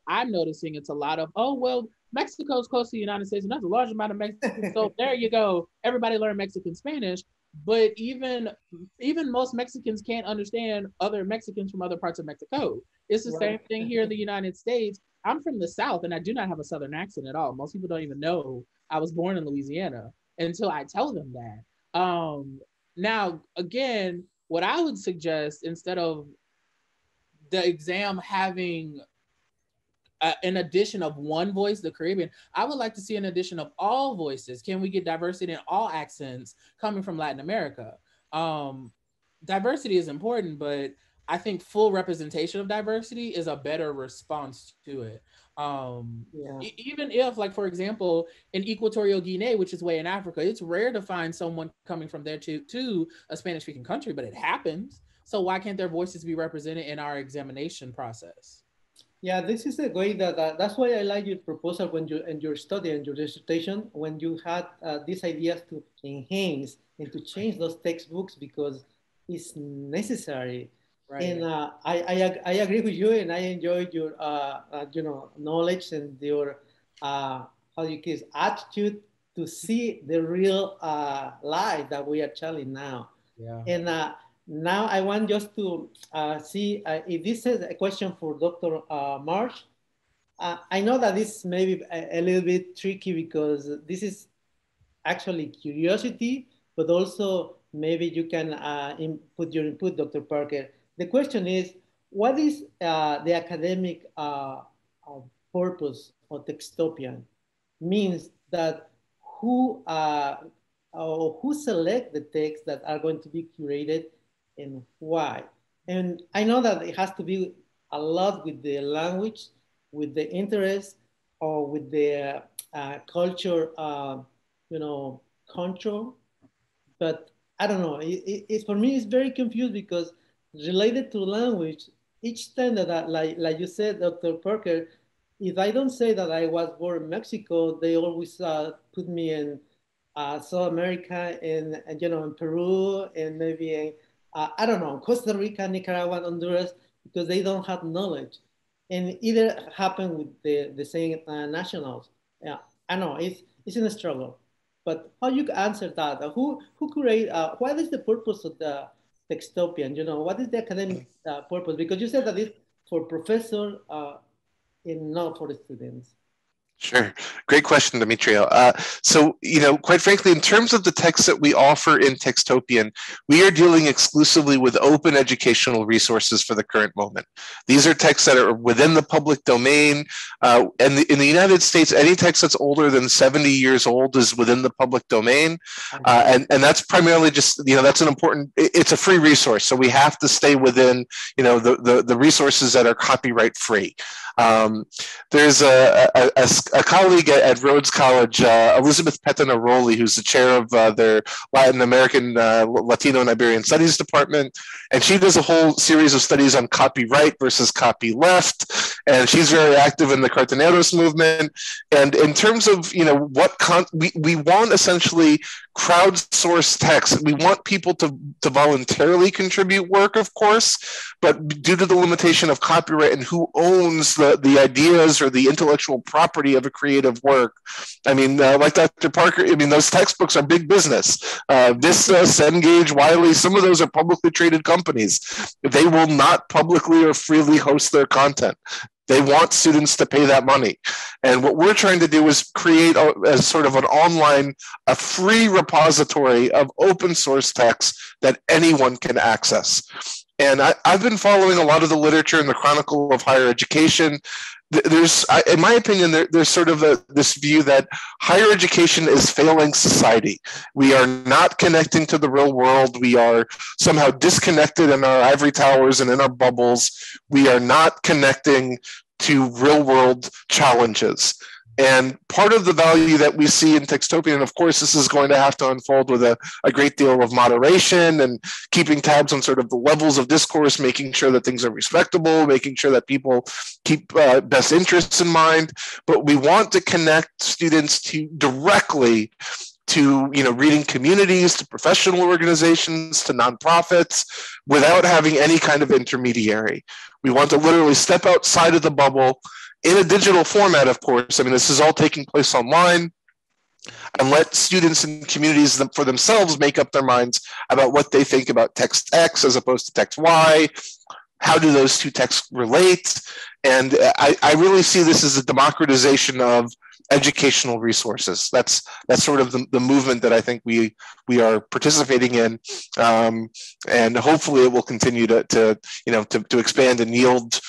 I'm noticing it's a lot of, oh well, Mexico's close to the United States and that's a large amount of Mexicans, so there you go, everybody learn Mexican Spanish. But even most Mexicans can't understand other Mexicans from other parts of Mexico. It's the same thing here in the United States. I'm from the South and I do not have a Southern accent at all. Most people don't even know I was born in Louisiana until I tell them that. Now, again, what I would suggest, instead of the exam having an addition of one voice, the Caribbean, I would like to see an addition of all voices. Can we get diversity in all accents coming from Latin America? Diversity is important, but I think full representation of diversity is a better response to it. Even if, like, for example, in Equatorial Guinea, which is way in Africa, it's rare to find someone coming from there to a Spanish-speaking country, but it happens. So why can't their voices be represented in our examination process? Yeah, this is the way that's why I like your proposal when you and your study and your dissertation, when you had these ideas to enhance and to change those textbooks, because it's necessary. Right. And I agree with you, and I enjoyed your knowledge and your attitude to see the real life that we are telling now. Yeah. And now I want just to see if this is a question for Dr. Marsh. I know that this may be a little bit tricky because this is actually curiosity, but also maybe you can put your input, Dr. Parker. The question is, what is the academic purpose of Textopian? Means that who select the texts that are going to be curated and why? And I know that it has to be a lot with the language, with the interest, or with the culture, control. But I don't know. For me, it's very confused because related to language, each time that, like you said, Dr. Parker, if I don't say that I was born in Mexico, they always put me in South America, and you know, in Peru, and maybe in, I don't know, Costa Rica, Nicaragua, Honduras, because they don't have knowledge, and either happen with the same nationals. Yeah, I know it's in a struggle, but how you answer that? Who create? What is the purpose of the textopian? You know, what is the academic purpose? Because you said that it's for professor and not for the students. Sure. Great question, Demetrio. So, quite frankly, in terms of the texts that we offer in Textopian, we are dealing exclusively with open educational resources for the current moment. These are texts that are within the public domain. And in the United States, any text that's older than 70 years old is within the public domain. And that's primarily just, that's an important, it's a free resource. So we have to stay within, the resources that are copyright free. There's a colleague at Rhodes College, Elizabeth Petanaroli, who's the chair of their Latin American, Latino and Iberian Studies Department. And she does a whole series of studies on copyright versus copyleft. And she's very active in the Cartoneros movement. And in terms of, we want essentially crowdsourced text. We want people to voluntarily contribute work, of course, but due to the limitation of copyright and who owns the ideas or the intellectual property of a creative work, I mean, like Dr. Parker, I mean, those textbooks are big business. Vista, Cengage, Wiley, some of those are publicly traded companies. They will not publicly or freely host their content. They want students to pay that money. And what we're trying to do is create as sort of an online, a free repository of open source texts that anyone can access. And I've been following a lot of the literature in the Chronicle of Higher Education. There's, in my opinion, there's sort of this view that higher education is failing society. We are not connecting to the real world. We are somehow disconnected in our ivory towers and in our bubbles. We are not connecting to real world challenges. And part of the value that we see in Textopian, and of course, this is going to have to unfold with a great deal of moderation and keeping tabs on sort of the levels of discourse, making sure that things are respectable, making sure that people keep best interests in mind. But we want to connect students directly to reading communities, to professional organizations, to nonprofits, without having any kind of intermediary. We want to literally step outside of the bubble in a digital format, of course. I mean, this is all taking place online, and let students and communities for themselves make up their minds about what they think about text X as opposed to text Y. How do those two texts relate? And I really see this as a democratization of educational resources. That's sort of the movement that I think we are participating in, and hopefully it will continue to expand and yield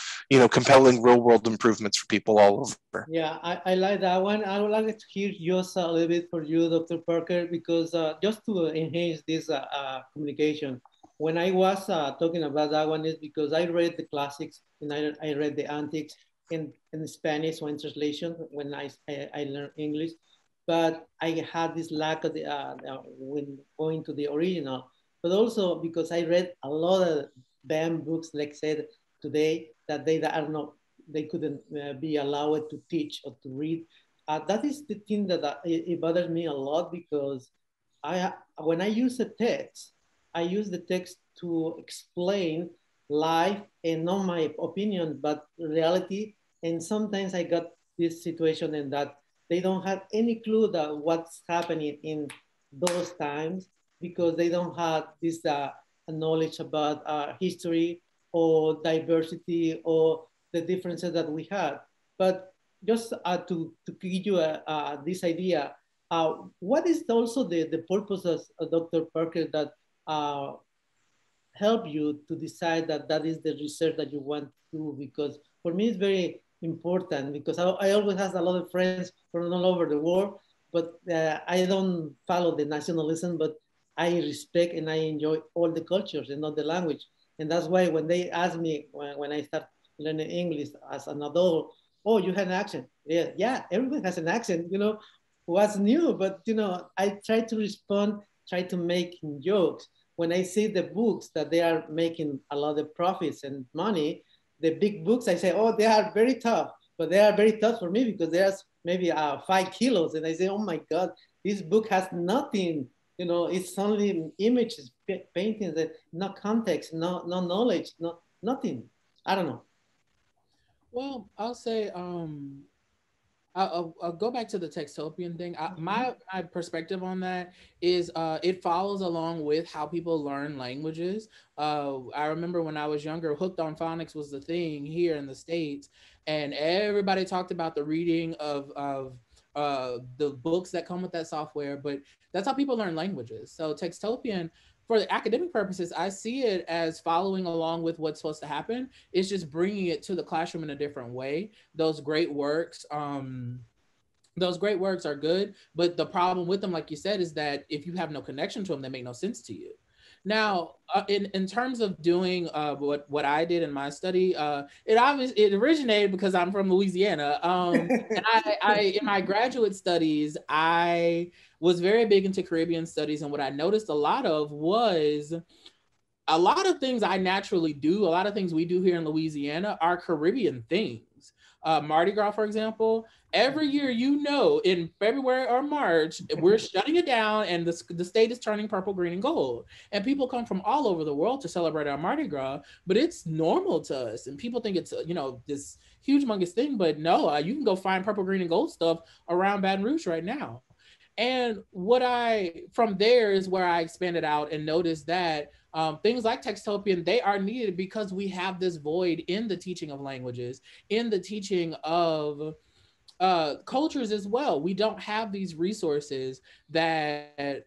compelling real world improvements for people all over. Yeah, I like that one. I would like to hear just a little bit for you, Dr. Parker, because just to enhance this communication, when I was talking about that one is because I read the classics and I read the antiques in Spanish or in translation when I learned English, but I had this lack of the when going to the original, but also because I read a lot of BAM books, like said today, that they are not, they couldn't be allowed to teach or to read. That is the thing that it bothers me a lot, because when I use a text, I use the text to explain life and not my opinion, but reality. And sometimes I got this situation in that they don't have any clue that what's happening in those times, because they don't have this knowledge about history or diversity or the differences that we had. But just to give you this idea, what is also the purpose of Dr. Parker that help you to decide that that is the research that you want to do? Because for me, it's very important, because I always have a lot of friends from all over the world, but I don't follow the nationalism, but I respect and I enjoy all the cultures and not the language. And that's why when they ask me, when I start learning English as an adult, oh, you have an accent. Yeah, everyone has an accent, what's new? But, I try to respond, try to make jokes. When I see the books that they are making a lot of profits and money, the big books, I say, oh, they are very tough. but they are very tough for me because there's maybe 5 kilos. And I say, oh my God, this book has nothing, you know, it's only images, paintings, no context, no knowledge, nothing. I don't know. Well, I'll say, I'll go back to the textopian thing. My perspective on that is it follows along with how people learn languages. I remember when I was younger, hooked on phonics was the thing here in the States, and everybody talked about the reading of the books that come with that software. But that's how people learn languages. So textopian, for the academic purposes, I see it as following along with what's supposed to happen. It's just bringing it to the classroom in a different way. Those great works, those great works are good, but the problem with them, like you said, is that if you have no connection to them, they make no sense to you. Now, in terms of doing what I did in my study, it originated because I'm from Louisiana, and I in my graduate studies I was very big into Caribbean studies, and what I noticed a lot of was a lot of things I naturally do, a lot of things we do here in Louisiana are Caribbean things. Mardi Gras, for example, every year, you know, in February or March, we're shutting it down and the state is turning purple, green, and gold. And people come from all over the world to celebrate our Mardi Gras, but it's normal to us. And people think it's, you know, this huge, humongous thing, but no, you can go find purple, green, and gold stuff around Baton Rouge right now. And from there is where I expanded out and noticed that things like textopian, they are needed because we have this void in the teaching of languages, in the teaching of cultures as well. We don't have these resources that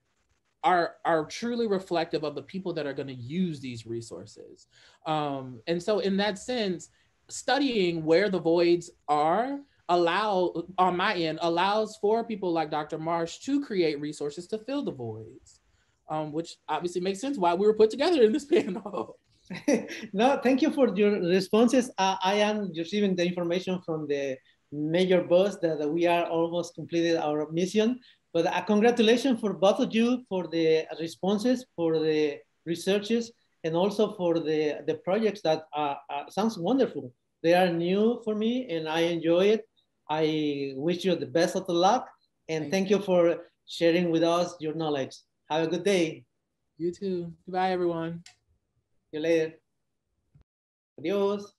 are truly reflective of the people that are going to use these resources. And so in that sense, studying where the voids are on my end allows for people like Dr. Marsh to create resources to fill the voids, which obviously makes sense why we were put together in this panel. No, thank you for your responses. I am receiving the information from the major boss that we are almost completed our mission. But congratulations for both of you for the responses, for the researches, and also for the projects that sounds wonderful. They are new for me and I enjoy it. I wish you the best of the luck and thank you for sharing with us your knowledge. Have a good day. You too. Goodbye, everyone. See you later. Adios.